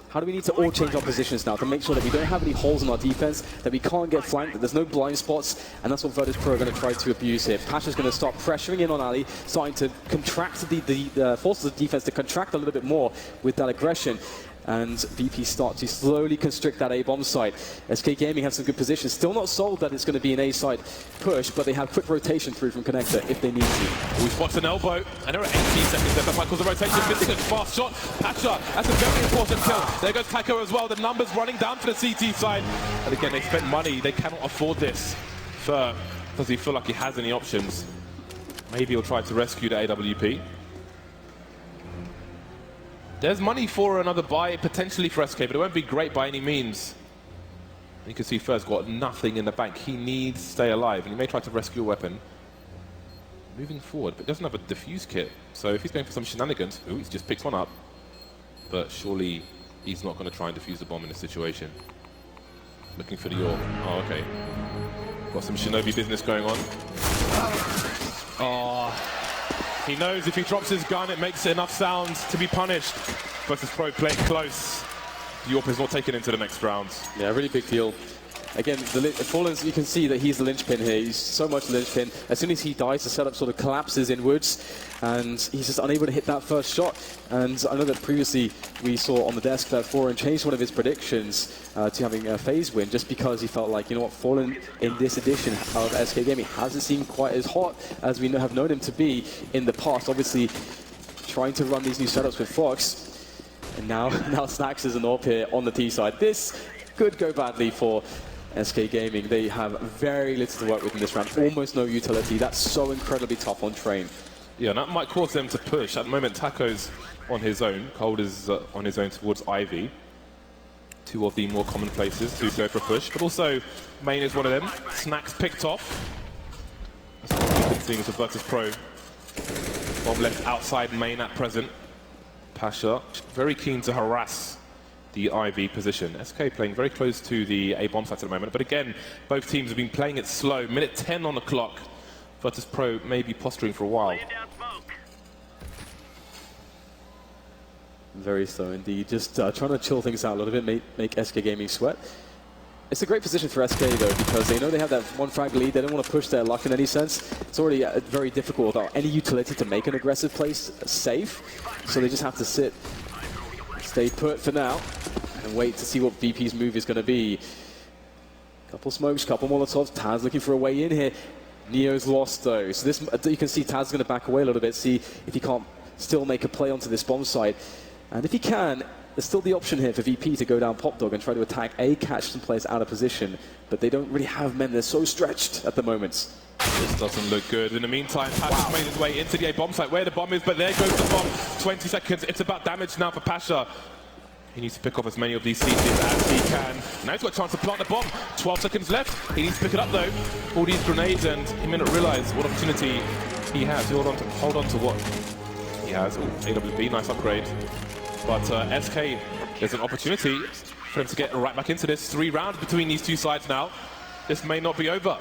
how do we need to all change our positions now to make sure that we don't have any holes in our defense, that we can't get flanked, that there's no blind spots, and that's what Virtus.Pro are going to try to abuse here. Pasha's going to start pressuring in on alley, starting to contract the forces of defense to contract a little bit more with that aggression. And VP start to slowly constrict that A-bomb site. SK Gaming have some good positions. Still not sold that it's going to be an A-side push, but they have quick rotation through from connector if they need to. We spots an elbow, and there are 18 seconds left. That might cause a rotation. Missing a fast shot. Patcha, that's a very important kill. There goes Taco as well. The numbers running down for the CT side. And again, they spent money. They cannot afford this. Does he feel like he has any options? Maybe he'll try to rescue the AWP. There's money for another buy, potentially for SK, but it won't be great by any means. You can see Fur's got nothing in the bank. He needs to stay alive, and he may try to rescue a weapon. Moving forward, but doesn't have a defuse kit. So if he's going for some shenanigans, he's just picked one up. But surely he's not going to try and defuse the bomb in this situation. Looking for the AWP. Oh, okay. Got some Shinobi business going on. Oh. He knows if he drops his gun, it makes enough sound to be punished. Virtus.Pro playing close. The AWP is not taken into the next round. Yeah, really big deal. Again, Fallen's, you can see that he's the linchpin here. He's so much linchpin. As soon as he dies, the setup sort of collapses inwards, and he's just unable to hit that first shot. And I know that previously we saw on the desk that Fallen changed one of his predictions to having a phase win, just because he felt like, you know what, Fallen in this edition of SK Gaming hasn't seemed quite as hot as we have known him to be in the past. Obviously, trying to run these new setups with Fox, and now Snacks is an AWP here on the T side. This could go badly for SK Gaming. They have very little to work with in this round, almost no utility. That's so incredibly tough on train. Yeah, and that might cause them to push. At the moment, Taco's on his own. Cold is on his own towards Ivy. Two of the more common places to go for a push, but also main is one of them. Snacks picked off. That's what we've been seeing as a Virtus.Pro. Bomb left outside main at present. Pasha very keen to harass the IV position. SK playing very close to the A bomb site at the moment, but again, both teams have been playing it slow. Minute 10 on the clock. Virtus.Pro may be posturing for a while. Very slow indeed. Just trying to chill things out a little bit, make SK Gaming sweat. It's a great position for SK though, because they know they have that one frag lead. They don't want to push their luck in any sense. It's already very difficult without any utility to make an aggressive play safe. So they just have to stay put for now, and wait to see what VP's move is going to be. Couple smokes, couple molotovs. Taz looking for a way in here. Neo's lost though. So this, you can see Taz is going to back away a little bit, see if he can't still make a play onto this bomb site. And if he can, there's still the option here for VP to go down Pop Dog and try to attack A, catch some players out of position, but they don't really have men. They're so stretched at the moment. This doesn't look good. In the meantime, Pasha's made his way into the A bomb site where the bomb is, but there goes the bomb. 20 seconds. It's about damage now for Pasha. He needs to pick off as many of these CTs as he can. Now he's got a chance to plant the bomb. 12 seconds left. He needs to pick it up though. All these grenades, and he may not realize what opportunity he has. Hold on to what he has. Ooh, AWP, nice upgrade. But SK, there's an opportunity for him to get right back into this. 3 rounds between these two sides now. This may not be over.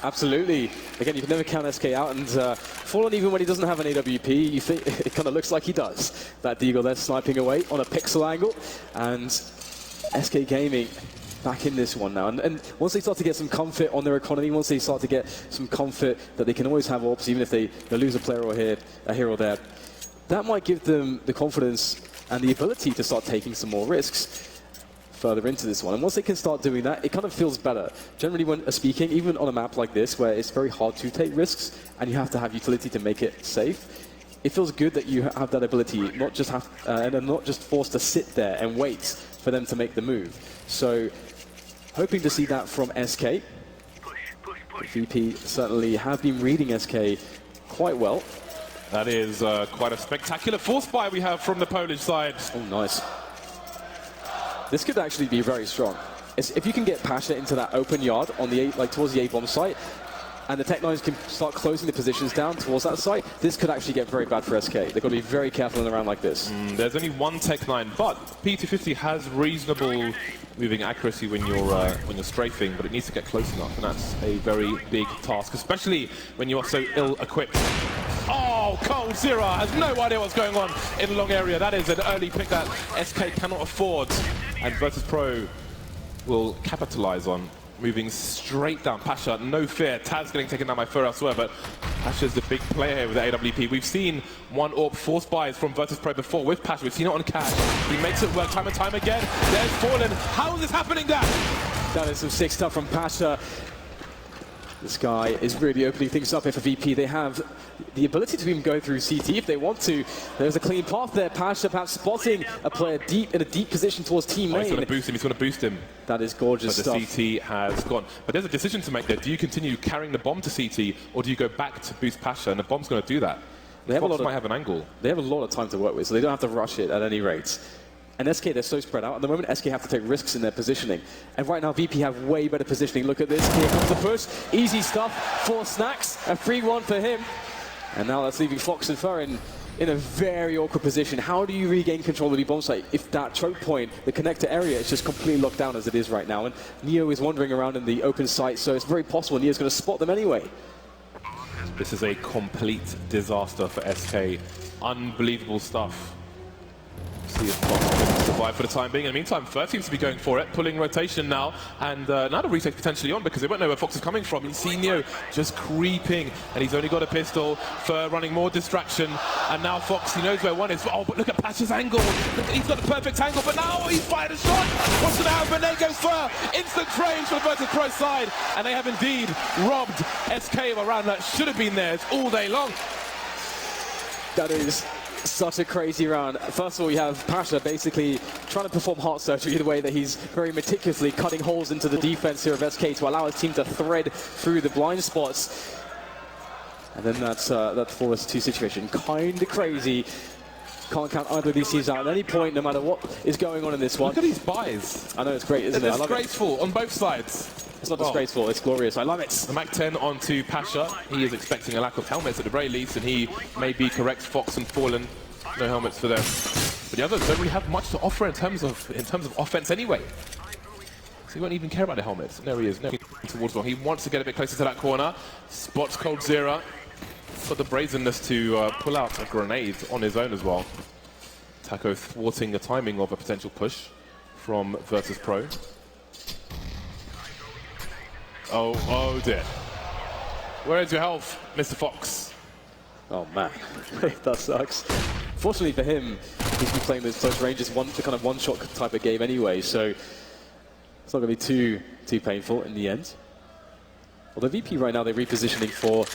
Absolutely. Again, you can never count SK out, and Fallen, even when he doesn't have an AWP, you think it kind of looks like he does. That Deagle there sniping away on a pixel angle, and SK Gaming back in this one now. And once they start to get some comfort on their economy, once they start to get some comfort that they can always have orbs, even if they lose a player or a hero there, that might give them the confidence and the ability to start taking some more risks further into this one. And once they can start doing that, it kind of feels better. Generally, when speaking, even on a map like this, where it's very hard to take risks and you have to have utility to make it safe, it feels good that you have that ability, not just and are not just forced to sit there and wait for them to make the move. So, hoping to see that from SK. VP certainly have been reading SK quite well. That is quite a spectacular force buy we have from the Polish side. Oh, nice. This could actually be very strong. If you can get Pasha into that open yard on the towards the A-bomb site, and the Tech-9s can start closing the positions down towards that site, this could actually get very bad for SK. They've got to be very careful in a round like this. There's only one Tech-9, but P250 has reasonable moving accuracy when you're strafing, but it needs to get close enough, and that's a very big task, especially when you are so ill-equipped. Oh, Cold Zero has no idea what's going on in the long area. That is an early pick that SK cannot afford, and Virtus.Pro will capitalize on. Moving straight down. Pasha, no fear. Taz getting taken down by Fur elsewhere, but Pasha's the big player here with the AWP. We've seen one AWP force buys from Virtus.Pro before with Pasha. We've seen it on Cash. He makes it work time and time again. There's Fallen. How is this happening there? That is some sick stuff from Pasha. This guy is really opening things up here for VP. They have the ability to even go through CT if they want to. There's a clean path there. Pasha perhaps spotting a player in a deep position towards team main. He's going to boost him. He's going to boost him. That is gorgeous stuff. But the CT has gone. But there's a decision to make there. Do you continue carrying the bomb to CT, or do you go back to boost Pasha? And the bomb's going to do that. They might have an angle. They have a lot of time to work with, so they don't have to rush it at any rate. And SK, they're so spread out. At the moment, SK have to take risks in their positioning. And right now, VP have way better positioning. Look at this. Here comes the push. Easy stuff for Snax. A 3-1 for him. And now that's leaving Fox and Fur in a very awkward position. How do you regain control of the bomb site if that choke point, the connector area, is just completely locked down as it is right now? And Neo is wandering around in the open site, so it's very possible Neo's going to spot them anyway. This is a complete disaster for SK. Unbelievable stuff. See if Fox can survive for the time being. In the meantime, Fur seems to be going for it, pulling rotation now, and now the retake potentially on because they won't know where Fox is coming from. You see Neo just creeping, and he's only got a pistol. Fur running more distraction, and now Fox, he knows where one is. Oh, but look at Pasha's angle. Look, he's got the perfect angle, but now he's fired a shot. What's going to happen? There goes Fur. Instant frames for the Virtus.Pro side, and they have indeed robbed SK of a round that should have been theirs all day long. That is such a crazy round. First of all, you have Pasha basically trying to perform heart surgery the way that he's very meticulously cutting holes into the defense here of SK to allow his team to thread through the blind spots. And then that's that 4-2 situation. Kind of crazy. Can't count either of these teams out at any point, no matter what is going on in this one. Look at these buys. I know, it's great, isn't it? It's disgraceful on both sides. It's not disgraceful, it's glorious. I love it. The Mac 10 onto Pasha. He is expecting a lack of helmets at the very least, and he may be correct. Fox and Fallen, no helmets for them. But the others don't really have much to offer in terms of offense anyway. So he won't even care about the helmets. There he is, now towards well. He wants to get a bit closer to that corner. Spots coldzera. Got the brazenness to pull out a grenade on his own as well. Taco thwarting the timing of a potential push from Virtus.Pro. Oh dear. Where is your health, Mr. Fox? Oh man, that sucks. Fortunately for him, he's been playing those close ranges, the kind of one-shot type of game anyway, so it's not going to be too painful in the end. Although VP right now, they're repositioning for,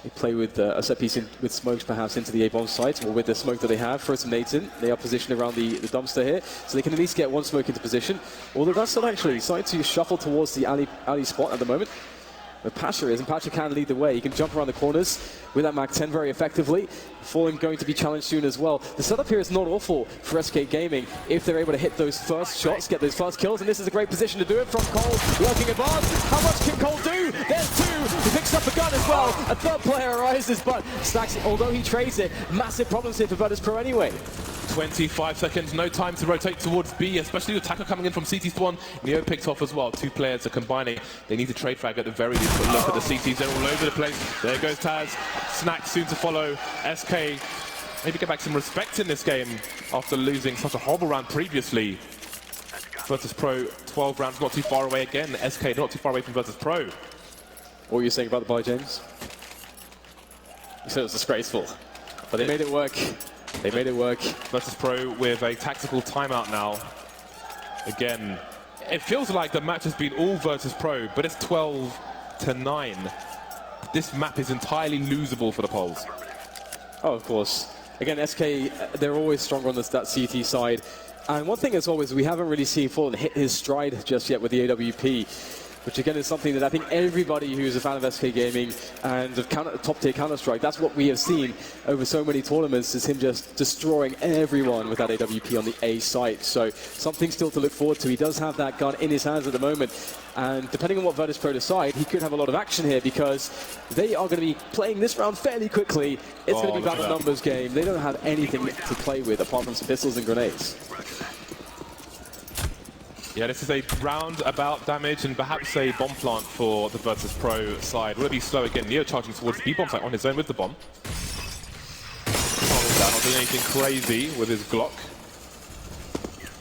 they play with a set piece with smokes perhaps into the A-bomb site, or with the smoke that they have, throw some nades in. They are positioned around the dumpster here, so they can at least get one smoke into position. Although that's not actually starting to shuffle towards the alley spot at the moment. But Pasha is, and Pasha can lead the way. He can jump around the corners with that Mag 10 very effectively. Falling going to be challenged soon as well. The setup here is not awful for SK Gaming if they're able to hit those first shots, get those first kills, and this is a great position to do it from Cole. Working advance. How much can Cole do? There's two. He picks up the gun as well. A third player arises, but Stacks, although he trades it, massive problems here for Virtus.Pro anyway. 25 seconds, no time to rotate towards B, especially with Taco coming in from CT spawn. Neo picked off as well. Two players are combining. They need to trade frag at the very least, but look at the CTs, they're all over the place. There goes Taz. Snack soon to follow. SK maybe get back some respect in this game after losing such a horrible round previously. Virtus.Pro 12 rounds, not too far away again. SK not too far away from Virtus.Pro. What were you saying about the buy, James? You said it was disgraceful, but they made it work. They made it work. Virtus.Pro with a tactical timeout now. Again, it feels like the match has been all Virtus.Pro, but it's 12-9. This map is entirely losable for the Poles. Oh, of course. Again, SK, they're always stronger on that CT side. And one thing as well is we haven't really seen Fallen hit his stride just yet with the AWP, which again is something that I think everybody who's a fan of SK Gaming and of top-tier Counter-Strike, that's what we have seen over so many tournaments, is him just destroying everyone with that AWP on the A site. So something still to look forward to. He does have that gun in his hands at the moment, and depending on what Virtus.Pro decide, he could have a lot of action here because they are going to be playing this round fairly quickly. It's going to be about a numbers game. They don't have anything to play with apart from some pistols and grenades. Yeah, this is a round-about damage and perhaps a bomb plant for the Virtus.Pro side. Will it be slow again? Neo charging towards the B-bomb site on his own with the bomb. Not doing anything crazy with his Glock.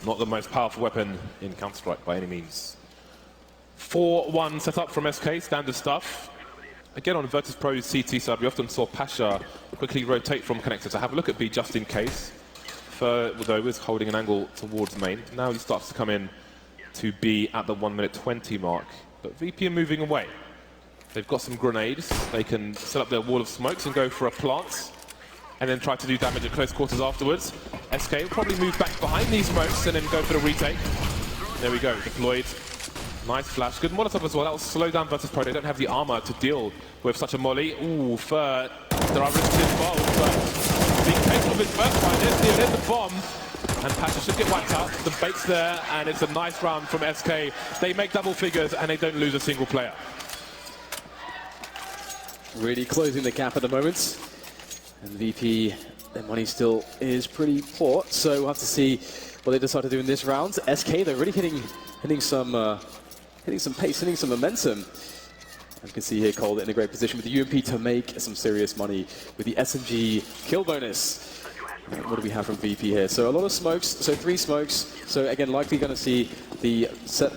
Not the most powerful weapon in Counter-Strike by any means. 4-1 set up from SK, standard stuff. Again, on Virtus.Pro's CT side, we often saw Pasha quickly rotate from connector to have a look at B just in case. Though is holding an angle towards main. Now he starts to come in to be at the 1:20 mark, but VP are moving away. They've got some grenades. They can set up their wall of smokes and go for a plant, and then try to do damage at close quarters afterwards. SK will probably move back behind these smokes and then go for the retake. There we go, deployed. Nice flash, good Molotov as well. That will slow down Virtus.Pro. They don't have the armor to deal with such a molly. Ooh, Fur, there are risks involved, but being capable of his first fight, there's the bomb. And Pasha should get wiped out. The bait's there, and it's a nice round from SK. They make double figures, and they don't lose a single player. Really closing the gap at the moment. And VP, their money still is pretty poor, so we'll have to see what they decide to do in this round. SK, they're really hitting some pace, hitting some momentum. As you can see here, Cole in a great position with the UMP to make some serious money with the SMG kill bonus. What do we have from VP here? So a lot of smokes, so 3 smokes. So again, likely going to see the set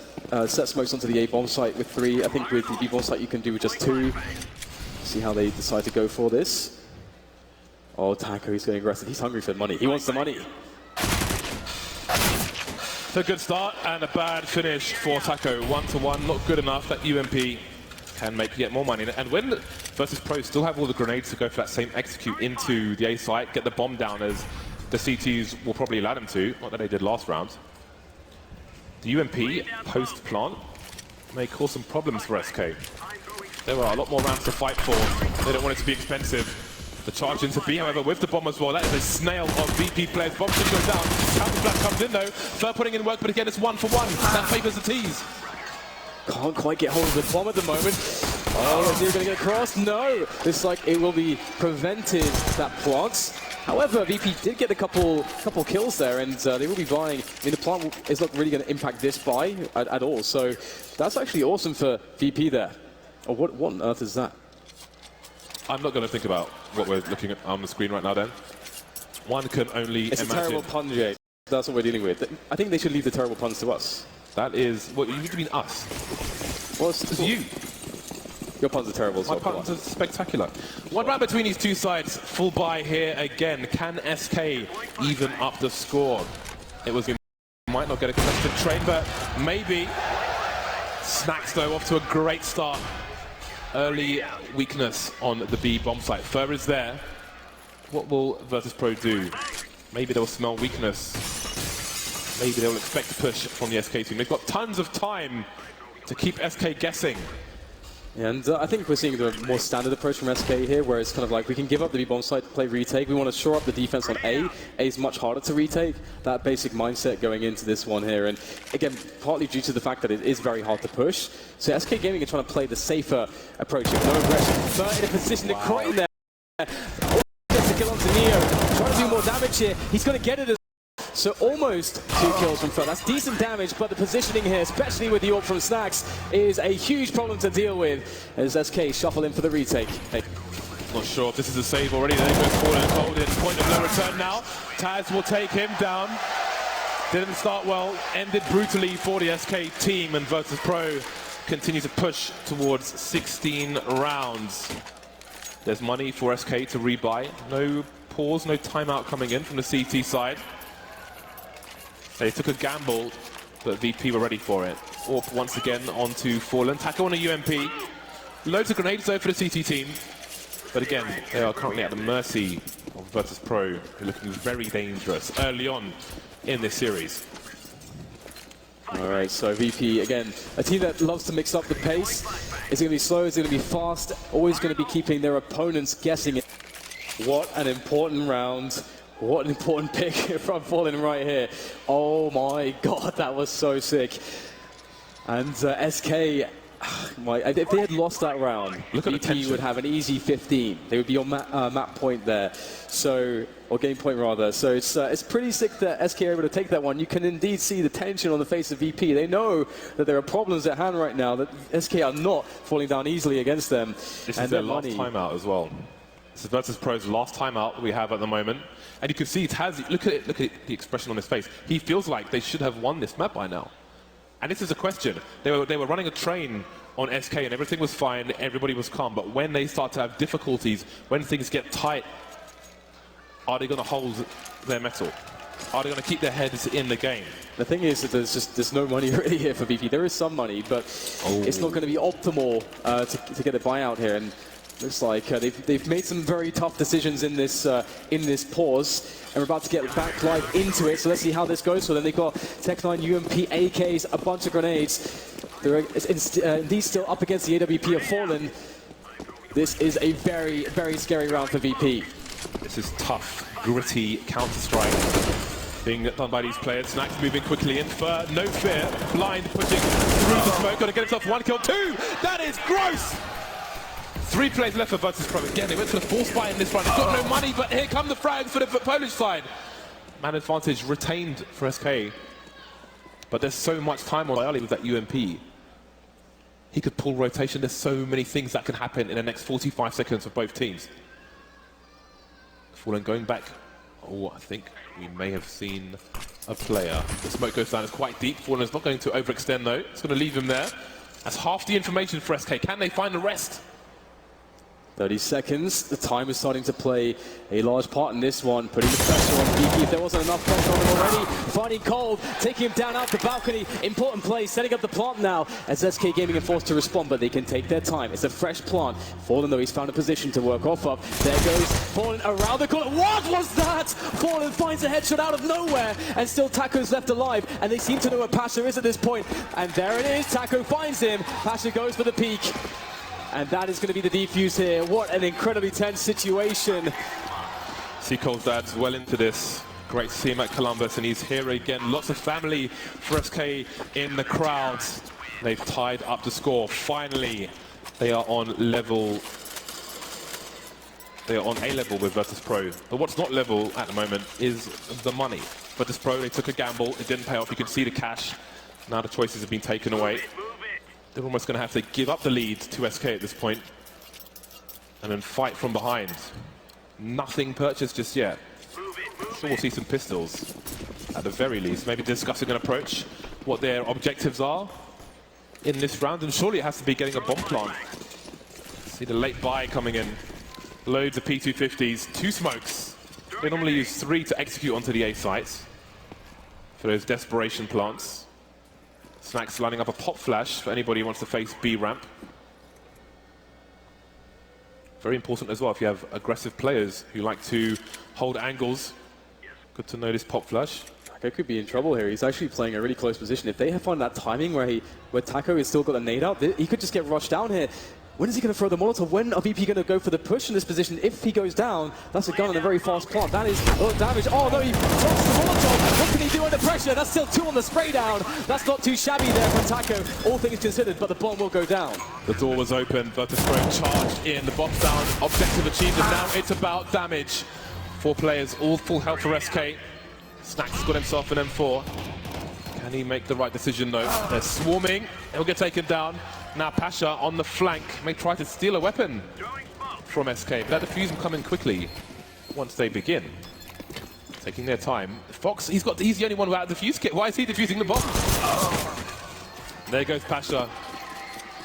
smokes onto the A-bomb site with 3. I think with the B-bomb site you can do with just 2. See how they decide to go for this. Oh, Taco, he's getting aggressive. He's hungry for money. He wants the money. It's a good start and a bad finish for Taco. 1-1, not good enough. That UMP can make yet more money. And when Virtus.Pro still have all the grenades to go for that same execute into the A site, get the bomb down as the CTs will probably allow them to, not that they did last round. The UMP post-plant may cause some problems for SK. There are a lot more rounds to fight for. They don't want it to be expensive. The charge into B, however, with the bomb as well. That is a snail of VP players. Bomb should go down. Counter flash comes in though. Fur putting in work, but again it's 1-for-1. That favors the tees. Can't quite get hold of the bomb at the moment. Oh, is he going to get across? No! Looks like it will be prevented, that plant. However, VP did get a couple kills there, and they will be buying. I mean, the plant is not really going to impact this buy at all, so that's actually awesome for VP there. Oh, what on earth is that? I'm not going to think about what we're looking at on the screen right now, then. One can only it's imagine. A terrible pun, Jay. That's what we're dealing with. I think they should leave the terrible puns to us. That is... What, you mean us? Well, it's you. Your puns are terrible. My puns are spectacular. One round between these two sides. Full buy here again. Can SK even up the score? It was... Might not get a contested trade, but maybe. Snacks, though, off to a great start. Early weakness on the B bomb site. Fur is there. What will Virtus.Pro do? Maybe they'll smell weakness. Maybe they'll expect a push from the SK team. They've got tons of time to keep SK guessing. And I think we're seeing the more standard approach from SK here, where it's kind of like we can give up the B-bomb site to play retake. We want to shore up the defense on A. A is much harder to retake. That basic mindset going into this one here. And again, partly due to the fact that it is very hard to push. So SK Gaming are trying to play the safer approach. No aggression. Fur in a position to Croydon there. Gets a kill onto Neo. Trying to do more damage here. He's going to get it as so almost 2 kills from Fur. That's decent damage, but the positioning here, especially with the AWP from Snacks, is a huge problem to deal with as SK shuffle in for the retake. Hey. Not sure if this is a save already. There goes Fallen Cold in. Point of no return now. Taz will take him down. Didn't start well. Ended brutally for the SK team, and Virtus.Pro continue to push towards 16 rounds. There's money for SK to rebuy. No pause, no timeout coming in from the CT side. They took a gamble, but VP were ready for it. AWP once again onto Fallen. Tackle on a UMP. Loads of grenades though for the CT team. But again, they are currently at the mercy of Virtus.Pro, who are looking very dangerous early on in this series. All right, so VP, again, a team that loves to mix up the pace. It's going to be slow, it's going to be fast, always going to be keeping their opponents guessing it. What an important round. What an important pick from Fallen right here. Oh my god, that was so sick. And SK, if they had lost that round, VP would have an easy 15. They would be on map point there, so, or game point rather. So it's pretty sick that SK are able to take that one. You can indeed see the tension on the face of VP. They know that there are problems at hand right now, that SK are not falling down easily against them. This is their last timeout as well. This is Virtus.Pro's last timeout we have at the moment. And you can see Taz, look at the expression on his face. He feels like they should have won this map by now. And this is a question. They were running a train on SK and everything was fine, everybody was calm. But when they start to have difficulties, when things get tight, are they going to hold their mettle? Are they going to keep their heads in the game? The thing is that there's no money really here for VP. There is some money, but it's not going to be optimal to get a buyout here. And looks like they've made some very tough decisions in this pause, and we're about to get back live into it. So let's see how this goes for them. They've got Tech9, UMP, AKs, a bunch of grenades. They're indeed still up against the AWP of Fallen. This is a very, very scary round for VP. This is tough, gritty Counter-Strike being done by these players. Snacks moving quickly in. Fur, no fear. Blind pushing through the smoke. Got to get himself 1 kill. 2! That is gross! 3 plays left for Virtus.Pro. Again, they went for the full spy in this round. They've got no money, but here come the frags for the Polish side. Man advantage retained for SK. But there's so much time on early with that UMP. He could pull rotation. There's so many things that can happen in the next 45 seconds for both teams. Fallen going back. Oh, I think we may have seen a player. The smoke goes down. It's quite deep. Fallen is not going to overextend, though. It's going to leave him there. That's half the information for SK. Can they find the rest? 30 seconds. The time is starting to play a large part in this one, putting the pressure on VP. If there wasn't enough pressure on him already, finding Cold, taking him down out the balcony. Important play, setting up the plant now as SK Gaming are forced to respond, but they can take their time. It's a fresh plant. Fallen, though, he's found a position to work off of. There goes Fallen around the corner. What was that? Fallen finds a headshot out of nowhere, and still Taco's left alive, and they seem to know where Pasha is at this point. And there it is. Taco finds him. Pasha goes for the peek. And that is going to be the defuse here. What an incredibly tense situation. Seacole's dad's well into this. Great to see him at Columbus, and he's here again. Lots of family for SK in the crowds. They've tied up the score. Finally, they are on level They are on A level with Virtus.Pro. But what's not level at the moment is the money. Virtus.Pro, they took a gamble. It didn't pay off. You can see the cash. Now the choices have been taken away. They're almost going to have to give up the lead to SK at this point and then fight from behind. Nothing purchased just yet. Sure, we'll see some pistols at the very least. Maybe discussing an approach, what their objectives are in this round, and surely it has to be getting a bomb plant. See the late buy coming in. Loads of P250s, 2 smokes. They normally use 3 to execute onto the A sites for those desperation plants. Snax lining up a pop flash for anybody who wants to face B ramp. Very important as well if you have aggressive players who like to hold angles. Good to know this pop flash. Taco could be in trouble here. He's actually playing a really close position. If they have found that timing where Taco has still got a nade out, he could just get rushed down here. When is he going to throw the Molotov? When are VP going to go for the push in this position? If he goes down, that's a gun and a very fast plant. That is a lot of damage. Oh no, he drops the Molotov. What can he do under pressure? That's still 2 on the spray down. That's not too shabby there from Taco, all things considered, but the bomb will go down. The door was open. Virtus.Pro charged in. The bomb's down. Objective achieved. And now it's about damage. 4 players, all full health for SK. Snax has got himself an M4. Can he make the right decision though? They're swarming. He'll get taken down. Now Pasha on the flank may try to steal a weapon from SK, but that defuse will come in quickly once they begin. Taking their time. Fox, he's the only one without a defuse kit. Why is he defusing the bomb? There goes Pasha.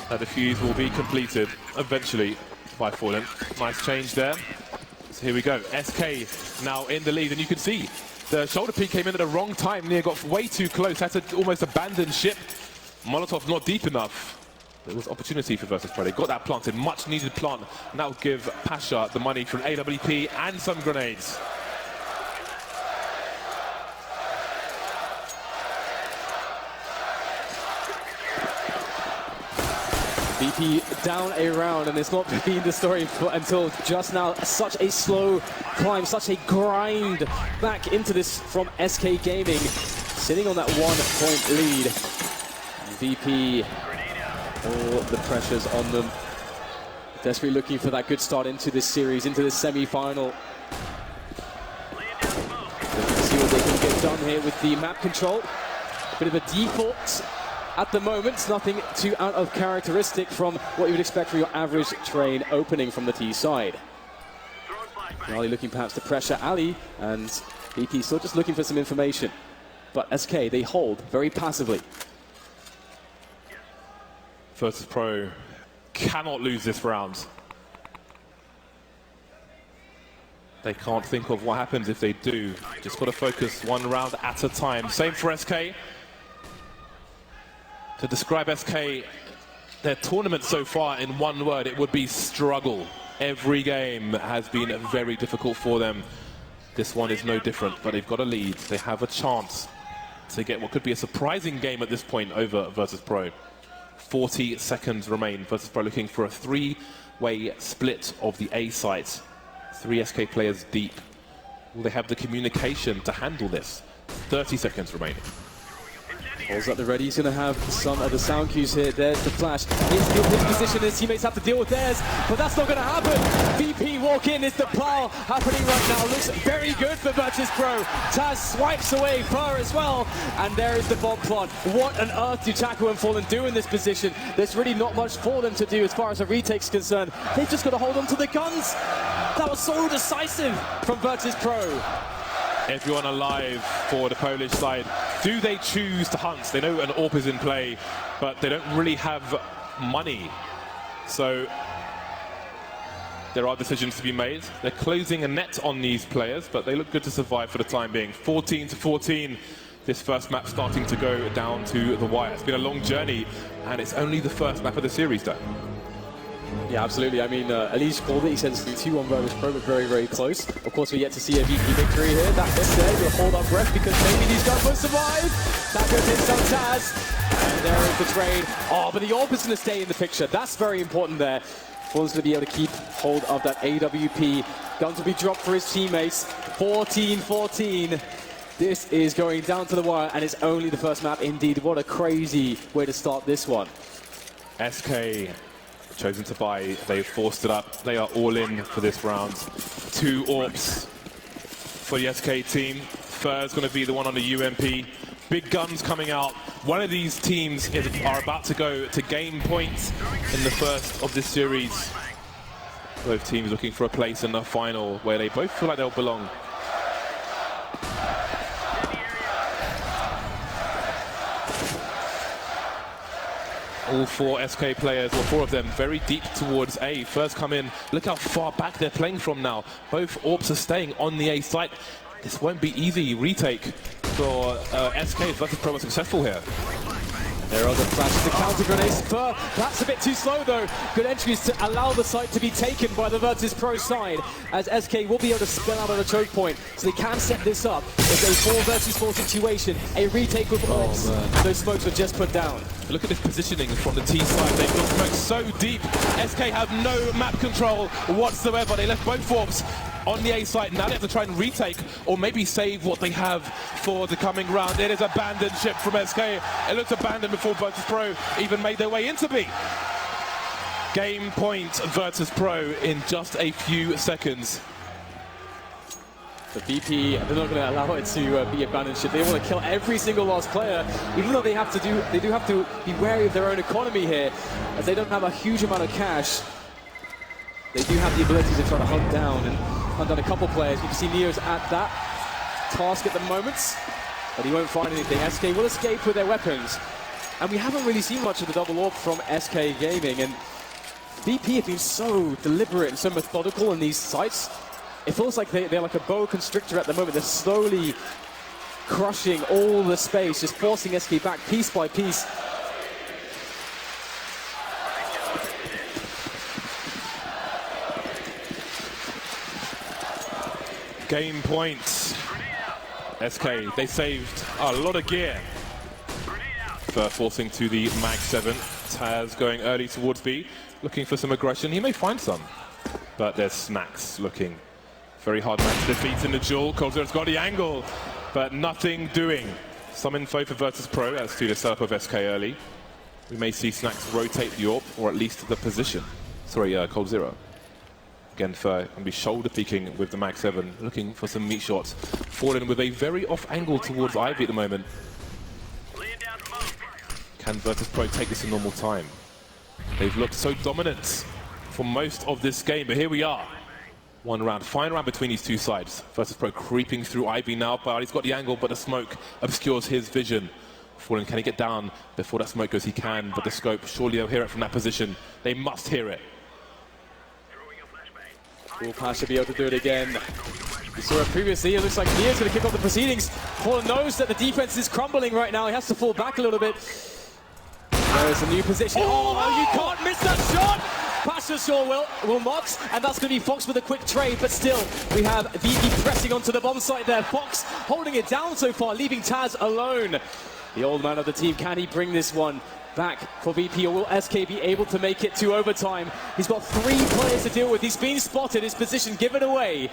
That defuse will be completed eventually by Fallen. Nice change there. So here we go. SK now in the lead, and you can see the shoulder peek came in at the wrong time. Nia got way too close, had to almost abandon ship. Molotov not deep enough. There was opportunity for Virtus.Pro. They got that planted, much needed plant, and that will give Pasha the money for an AWP and some grenades. VP down a round, and it's not been the story until just now. Such a slow climb, such a grind back into this from SK Gaming, sitting on that 1-point lead. VP, all the pressures on them. Desperately looking for that good start into this series, into this semi-final. See what they can get done here with the map control. A bit of a default at the moment, nothing too out of characteristic from what you would expect for your average train opening from the T side. Ali looking perhaps to pressure Ali, and VP still just looking for some information. But SK, they hold very passively. Virtus.Pro cannot lose this round. They can't think of what happens if they do. Just got to focus 1 round at a time. Same for SK. To describe SK, their tournament so far in 1 word, it would be struggle. Every game has been very difficult for them. This one is no different, but they've got a lead. They have a chance to get what could be a surprising game at this point over Virtus.Pro. 40 seconds remain. Virtus.Pro looking for a 3-way split of the A site. 3 SK players deep. Will they have the communication to handle this? 30 seconds remaining. Paul's at the ready. He's going to have some of the sound cues here. There's the flash. He's still his position. His teammates have to deal with theirs, but that's not going to happen. VP walk in. Is the plow happening right now? Looks very good for Virtus.Pro. Taz swipes away Fur as well, and there is the bomb plant. What on earth do Taco and Fallen do in this position? There's really not much for them to do as far as a retake's concerned. They've just got to hold on to the guns. That was so decisive from Virtus.Pro. Everyone alive for the Polish side. Do they choose to hunt? They know an AWP is in play, but they don't really have money. So there are decisions to be made. They're closing a net on these players, but they look good to survive for the time being. 14-14. This first map starting to go down to the wire. It's been a long journey, and it's only the first map of the series, though. Yeah, absolutely. I mean, Eleague called it. He said it's 2 on Virtus.Pro, but very, very close. Of course, we're yet to see a VP victory here. That gets there. We'll hold our breath because maybe these guys will survive. That goes in some Taz. And there is the trade. Oh, but the AWP is going to stay in the picture. That's very important there. Fallen's going to be able to keep hold of that AWP. Guns will be dropped for his teammates. 14-14. This is going down to the wire, and it's only the first map. Indeed, what a crazy way to start this one. SK chosen to buy. They've forced it up. They are all in for this round. 2 AWPs for the SK team. Fur's going to be the one on the UMP. Big guns coming out. One of these teams are about to go to game points in the first of this series. Both teams looking for a place in the final where they both feel like they'll belong. All 4 SK players, or 4 of them, very deep towards A. First come in. Look how far back they're playing from now. Both AWPs are staying on the A site. This won't be easy retake for SK if Virtus.Pro are successful here. There are the flashes, the counter grenades. Fur, that's a bit too slow though. Good entries to allow the site to be taken by the Virtus.Pro side, as SK will be able to spill out of the choke point, so they can set this up. It's a 4 versus 4 situation, a retake with AWPs. Those smokes were just put down. Look at this positioning from the T side. They've got smoked so deep. SK have no map control whatsoever. They left both AWPs on the A site. Now they have to try and retake or maybe save what they have for the coming round. It is abandoned ship from SK. It looks abandoned before Virtus.Pro even made their way into B. Game point Virtus.Pro in just a few seconds. The VP, they're not going to allow it to be abandoned ship. They want to kill every single last player, even though they do have to be wary of their own economy here, as they don't have a huge amount of cash. They do have the ability to try to hunt down a couple players. You can see Neo's at that task at the moment, but he won't find anything. SK will escape with their weapons, and we haven't really seen much of the double AWP from SK Gaming, and VP have been so deliberate and so methodical in these sites. It feels like they're like a boa constrictor at the moment. They're slowly crushing all the space, just forcing SK back piece by piece. Game points. SK, they saved a lot of gear for forcing to the Mag 7. Taz going early towards B, looking for some aggression. He may find some, but there's Snacks looking very hard man to defeat in the duel. coldzera's got the angle, but nothing doing. Some info for Virtus.Pro as to the setup of SK early. We may see Snacks rotate the AWP, or at least the position. Sorry, coldzera. Again, Fur can be shoulder peeking with the Mag 7, looking for some meat shots. Fallen with a very off angle towards Ivy at the moment. Can Virtus.Pro take this in normal time? They've looked so dominant for most of this game, but here we are. One round, fine round between these two sides. Virtus.Pro creeping through Ivy now, but he's got the angle, but the smoke obscures his vision. Fallen, can he get down before that smoke goes? He can, but the scope, surely they'll hear it from that position. They must hear it. Will Pass should be able to do it again. We saw it previously. It looks like Neo's going to kick off the proceedings. Fallen knows that the defense is crumbling right now. He has to fall back a little bit. There's a new position. Oh, you can't miss that shot! Pasha sure will not, and that's going to be Fox with a quick trade, but still, we have VP pressing onto the bomb site there. Fox holding it down so far, leaving Taz alone. The old man of the team, can he bring this one back for VP, or will SK be able to make it to overtime? He's got 3 players to deal with. He's been spotted, his position given away.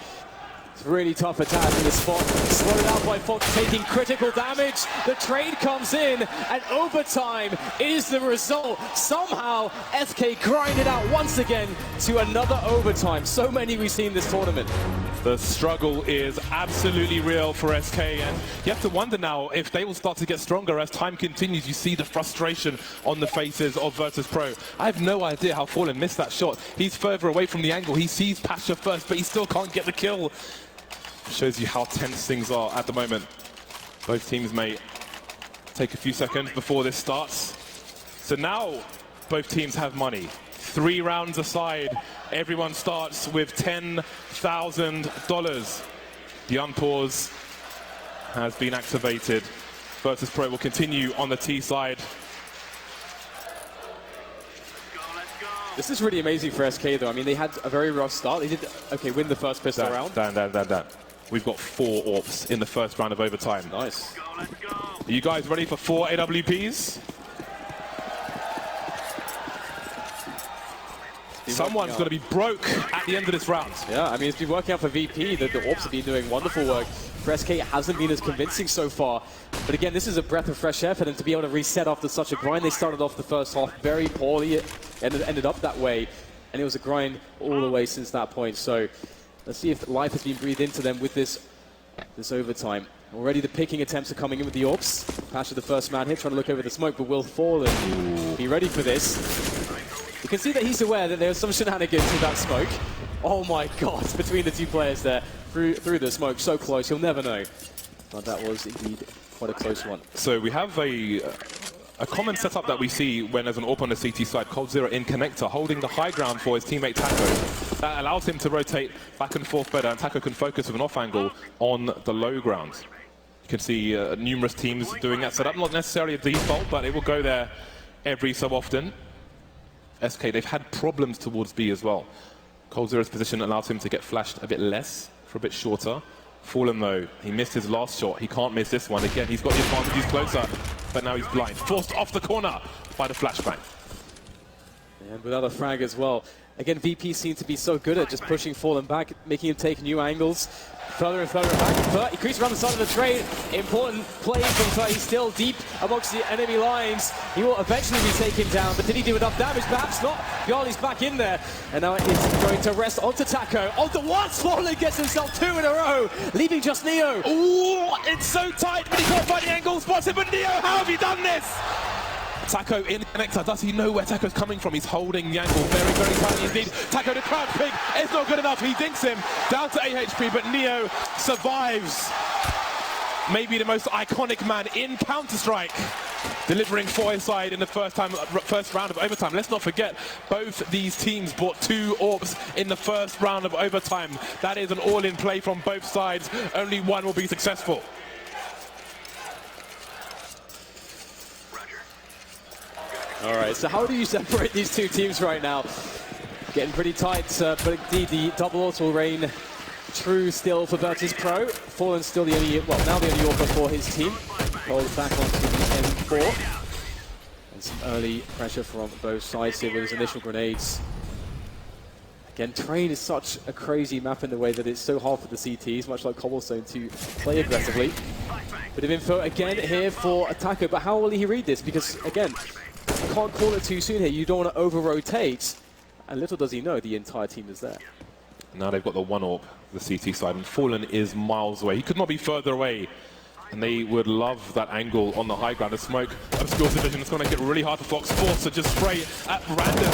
It's really tough attack in this spot. Slowed out by Fox, taking critical damage. The trade comes in, and overtime is the result. Somehow, SK grind it out once again to another overtime. So many we've seen this tournament. The struggle is absolutely real for SK, and you have to wonder now if they will start to get stronger as time continues. You see the frustration on the faces of Virtus.Pro. I have no idea how Fallen missed that shot. He's further away from the angle. He sees Pasha first, but he still can't get the kill. Shows you how tense things are at the moment. Both teams may take a few seconds before this starts. So now both teams have money. 3 rounds aside, everyone starts with $10,000. The unpause has been activated. Virtus.Pro will continue on the T side. This is really amazing for SK though. I mean, they had a very rough start. They did, win the first pistol round. Dan. We've got 4 AWPs in the first round of overtime. Nice. Are you guys ready for 4 AWPs? Someone's going to be broke at the end of this round. Yeah, I mean, it's been working out for VP. The AWPs have been doing wonderful work. for SK hasn't been as convincing so far. But again, this is a breath of fresh air for them to be able to reset after such a grind. They started off the first half very poorly, it ended up that way, and it was a grind all the way since that point. So let's see if life has been breathed into them with this overtime. Already the picking attempts are coming in with the orbs. Pasha, the first man here, trying to look over the smoke, but will fall and be ready for this. You can see that he's aware that there's some shenanigans with that smoke. Oh my god, between the two players there, through the smoke, so close, he'll never know. But that was indeed quite a close one. So we have a common setup that we see when there's an AWP on the CT side, coldzera in connector, holding the high ground for his teammate Taco. That allows him to rotate back and forth better, and Taco can focus with an off angle on the low ground. You can see numerous teams doing that setup, not necessarily a default, but it will go there every so often. SK, they've had problems towards B as well. coldzera's position allows him to get flashed a bit less, for a bit shorter. Fallen though, he missed his last shot, he can't miss this one. Again, he's got the advantage, he's closer, but now he's blind. Forced off the corner by the flashbang. And without a frag as well. Again, VP seem to be so good at just pushing Fallen back, making him take new angles. Further and further back. He creeps around the side of the trade. Important play from Fur. He's still deep amongst the enemy lines. He will eventually be taken down, but did he do enough damage? Perhaps not. Yali's back in there. And now it's going to rest onto Taco. Onto once. Fallen gets himself 2 in a row, leaving just Neo. Ooh, it's so tight, but he can't find the angle. Spots it, but Neo, how have you done this? Taco in connector. Does he know where Taco's coming from? He's holding the angle very, very tightly indeed. Taco to crouch pig. It's not good enough. He dinks him down to AHP, but Neo survives. Maybe the most iconic man in Counter-Strike, delivering for his side in the first round of overtime. Let's not forget, both these teams bought 2 AWPs in the first round of overtime. That is an all-in play from both sides. Only one will be successful. All right, so how do you separate these two teams right now? Getting pretty tight, but indeed the double auto reign true still for Virtus.Pro. Fallen still the only, well, now the only AWP for his team. Holds back onto the M4. And some early pressure from both sides here with his initial grenades. Again, Train is such a crazy map in the way that it's so hard for the CTs, much like Cobblestone, to play aggressively. Bit of info again here for Taco, but how will he read this? Because, again, you can't call it too soon here. You don't want to over-rotate. And little does he know, the entire team is there. Now they've got the one AWP, the CT side, and Fallen is miles away. He could not be further away. And they would love that angle on the high ground. The smoke obscures the vision. It's going to get really hard for Fox Force to just spray at random.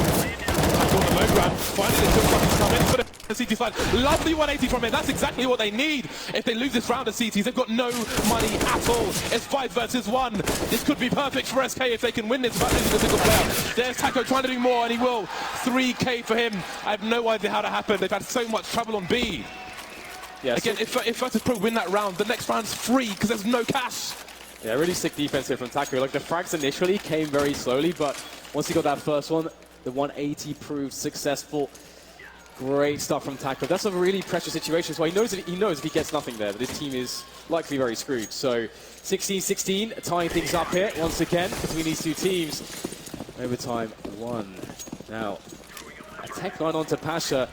On the low ground, finally they took something come in for the CT side. Lovely 180 from it. That's exactly what they need. If they lose this round of CTs, they've got no money at all. It's 5 versus 1. This could be perfect for SK if they can win this without losing a single player. There's Taco trying to do more, and he will. 3K for him. I have no idea how that happened. They've had so much trouble on B. Yeah, again, so if Virtus.Pro win that round, the next round's free because there's no cash. Yeah, really sick defense here from Taco. Like, the frags initially came very slowly, but once he got that first one, the 180 proved successful. Great stuff from Taco. That's a really pressure situation. So he knows if he gets nothing there, that his team is likely very screwed. So 16-16, tying things up here once again between these two teams. Overtime 1. Now, a tech line onto Pasha.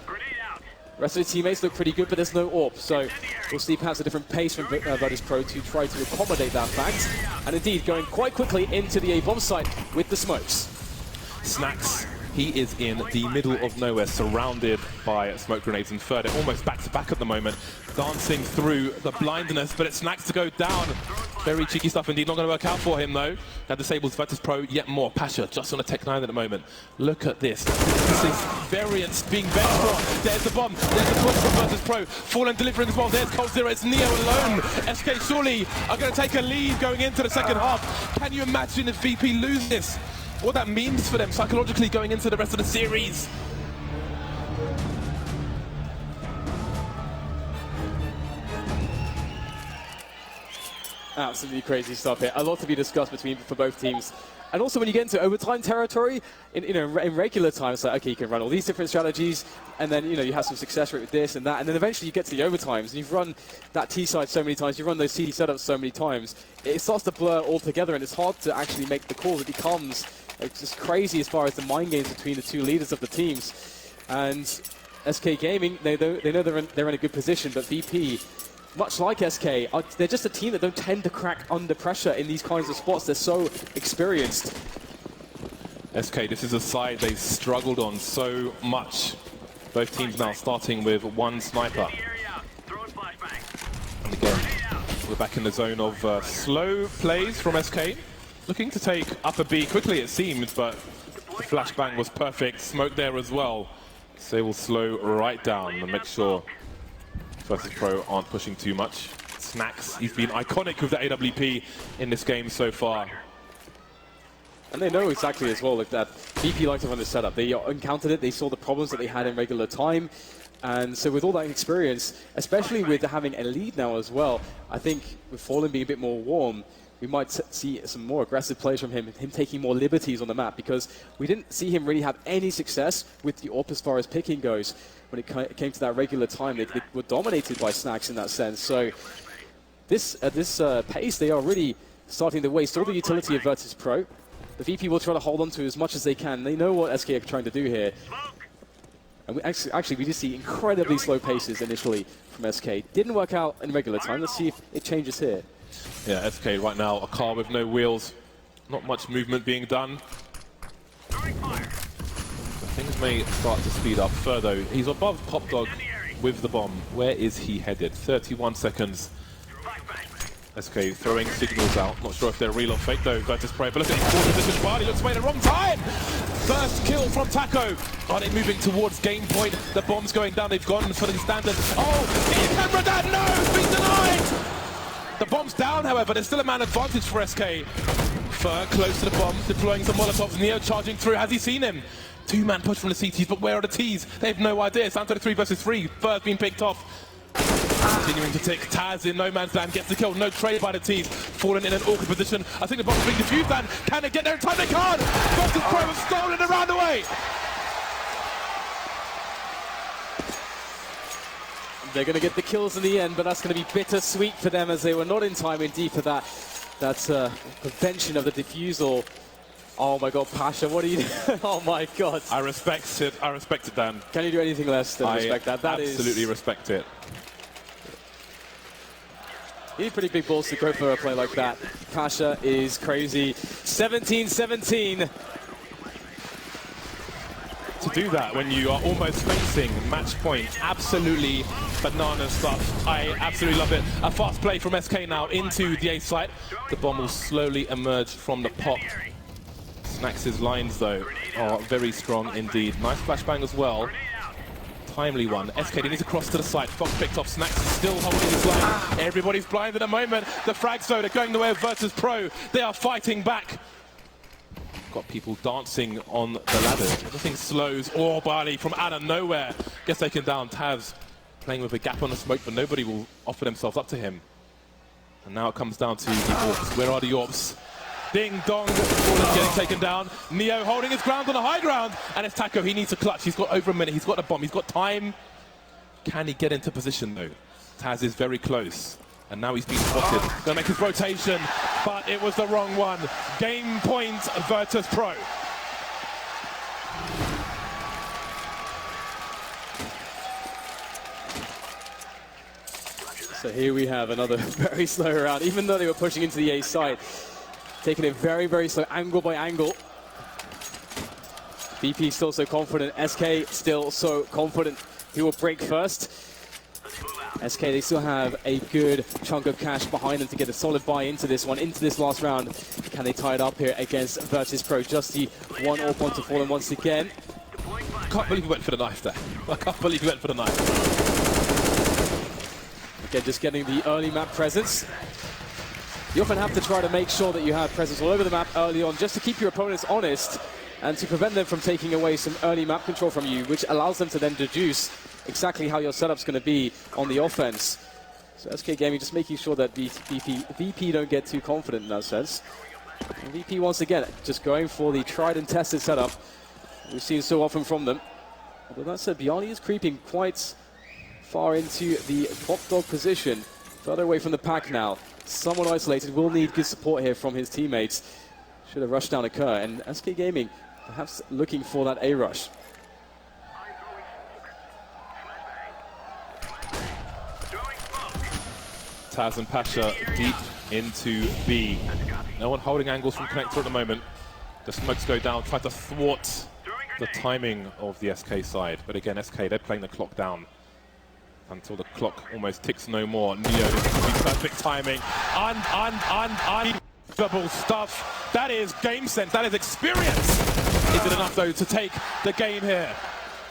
Rest of the teammates look pretty good, but there's no AWP. So we'll see perhaps a different pace from Virtus.Pro to try to accommodate that fact. And indeed, going quite quickly into the A-bomb site with the smokes. Snacks, he is in the middle of nowhere, surrounded by smoke grenades and Fur. They're almost back-to-back at the moment, dancing through the blindness, but it's Snacks to go down. Very cheeky stuff indeed, not going to work out for him though. That disables Virtus.Pro yet more. Pasha just on a Tech 9 at the moment. Look at this. This is variance being benched for. There's the bomb, there's the push from Virtus.Pro. Fallen delivering as well, there's coldzera, it's Neo alone. SK surely are going to take a lead going into the second half. Can you imagine if VP lose this? What that means for them psychologically going into the rest of the series. Absolutely crazy stuff here. A lot to be discussed for both teams. And also when you get into overtime territory, in regular time, it's like, okay, you can run all these different strategies, and then, you have some success rate with this and that, and then eventually you get to the overtimes, and you've run that T side so many times, you've run those CD setups so many times, it starts to blur all together, and it's hard to actually make the calls. It becomes just crazy as far as the mind games between the two leaders of the teams. And SK Gaming, they know they're in a good position, but VP much like SK, they're just a team that don't tend to crack under pressure in these kinds of spots. They're so experienced. SK, this is a side they've struggled on so much. Both teams now starting with one sniper. And again, we're back in the zone of slow plays from SK. Looking to take upper B quickly, it seems, but the flashbang was perfect. Smoke there as well. So they will slow right down and make sure Virtus.Pro aren't pushing too much. Snax, he's been iconic with the AWP in this game so far. And they know exactly as well that VP like to run this setup. They encountered it, they saw the problems that they had in regular time. And so with all that experience, especially with having a lead now as well, I think with Fallen being a bit more warm, we might see some more aggressive plays from him taking more liberties on the map, because we didn't see him really have any success with the AWP as far as picking goes. When it came to that regular time, they were dominated by Snax in that sense. So at this pace, they are really starting to waste all the utility of Virtus.Pro. The VP will try to hold on to as much as they can. They know what SK are trying to do here. And actually, we just see incredibly slow paces initially from SK. Didn't work out in regular time. Let's see if it changes here. Yeah, SK right now, a car with no wheels. Not much movement being done. So things may start to speed up further. He's above Pop Dog with the bomb. Where is he headed? 31 seconds. SK throwing signals out. Not sure if they're real or fake though. Virtus.Pro, but look at the position. Barley looks away at the wrong time. First kill from Taco. Are they moving towards game point? The bomb's going down. They've gone for the standard. Oh, get your camera down. No, it's been denied. The bomb's down, however. There's still a man advantage for SK. Fur close to the bomb, deploying some Molotovs. Neo charging through. Has he seen him? Two-man push from the CTs, but where are the Ts? They have no idea. It's down to the 3 versus 3. Fur's been picked off. Continuing to tick. Taz in no man's land gets the kill. No trade by the Ts. Fallen in an awkward position. I think the bomb's being defused, and can they get there in time? They can't! Virtus.Pro have stolen the round away! They're going to get the kills in the end, but that's going to be bittersweet for them, as they were not in time indeed for that prevention of the defusal. Oh my God, Pasha, what are you doing? Oh my God. I respect it. I respect it, Dan. Can you do anything less than respect that? That absolutely respect it. You need pretty big balls to go for a play like that. Pasha is crazy. 17-17. To do that when you are almost facing match point, absolutely banana stuff. I absolutely love it. A fast play from SK now into the A site. The bomb will slowly emerge from the pop. Snax's lines, though, are very strong indeed. Nice flashbang as well. Timely one. SK needs to cross to the side. Fox picked off. Snax is still holding his line. Everybody's blind at the moment. The frag zone are going the way of Virtus.Pro. They are fighting back. Got people dancing on the ladder. Everything slows. Oh, Barley from out of nowhere gets taken down. Taz playing with a gap on the smoke, but nobody will offer themselves up to him. And now it comes down to the AWPs. Where are the AWPs? Ding dong, getting taken down. Neo holding his ground on the high ground, and it's Taco. He needs a clutch. He's got over a minute. He's got a bomb. He's got time. Can he get into position though? Taz is very close, and now he's been spotted. Gonna make his rotation, but it was the wrong one. Game point, Virtus.Pro. So here we have another very slow round, even though they were pushing into the A site. Taking it very, very slow, angle by angle. VP still so confident. SK still so confident. He will break first. SK, they still have a good chunk of cash behind them to get a solid buy into this one, into this last round. Can they tie it up here against Virtus.Pro? Just the one AWP on to Fallen once again. I can't believe he went for the knife there. I can't believe he went for the knife. Again, just getting the early map presence. You often have to try to make sure that you have presence all over the map early on, just to keep your opponents honest and to prevent them from taking away some early map control from you, which allows them to then deduce exactly how your setup's going to be on the offense. So SK Gaming just making sure that VP don't get too confident in that sense. And VP once again just going for the tried and tested setup we've seen so often from them. But that said, Bjarni is creeping quite far into the Pop Dog position, further away from the pack now. Somewhat isolated, will need good support here from his teammates. Should a rushdown occur, and SK Gaming perhaps looking for that A rush. Taz and Pasha deep into B. No one holding angles from Connector at the moment. The smokes go down, try to thwart the timing of the SK side. But again, SK, they're playing the clock down until the clock almost ticks no more. Neo, this is going to be perfect timing. Unbelievable stuff. That is game sense, that is experience. Is it enough, though, to take the game here?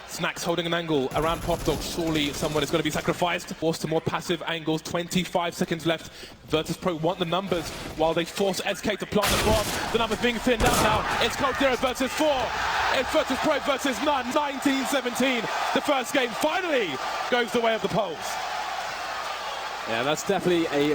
Snacks holding an angle around Pop Dog. Surely someone is going to be sacrificed. Forced to more passive angles. 25 seconds left. Virtus.Pro want the numbers while they force SK to plant the bomb. The numbers being thinned out now. It's Code 0 versus 4. It's Virtus.Pro versus none. 19-17. The first game finally goes the way of the Poles. Yeah, that's definitely a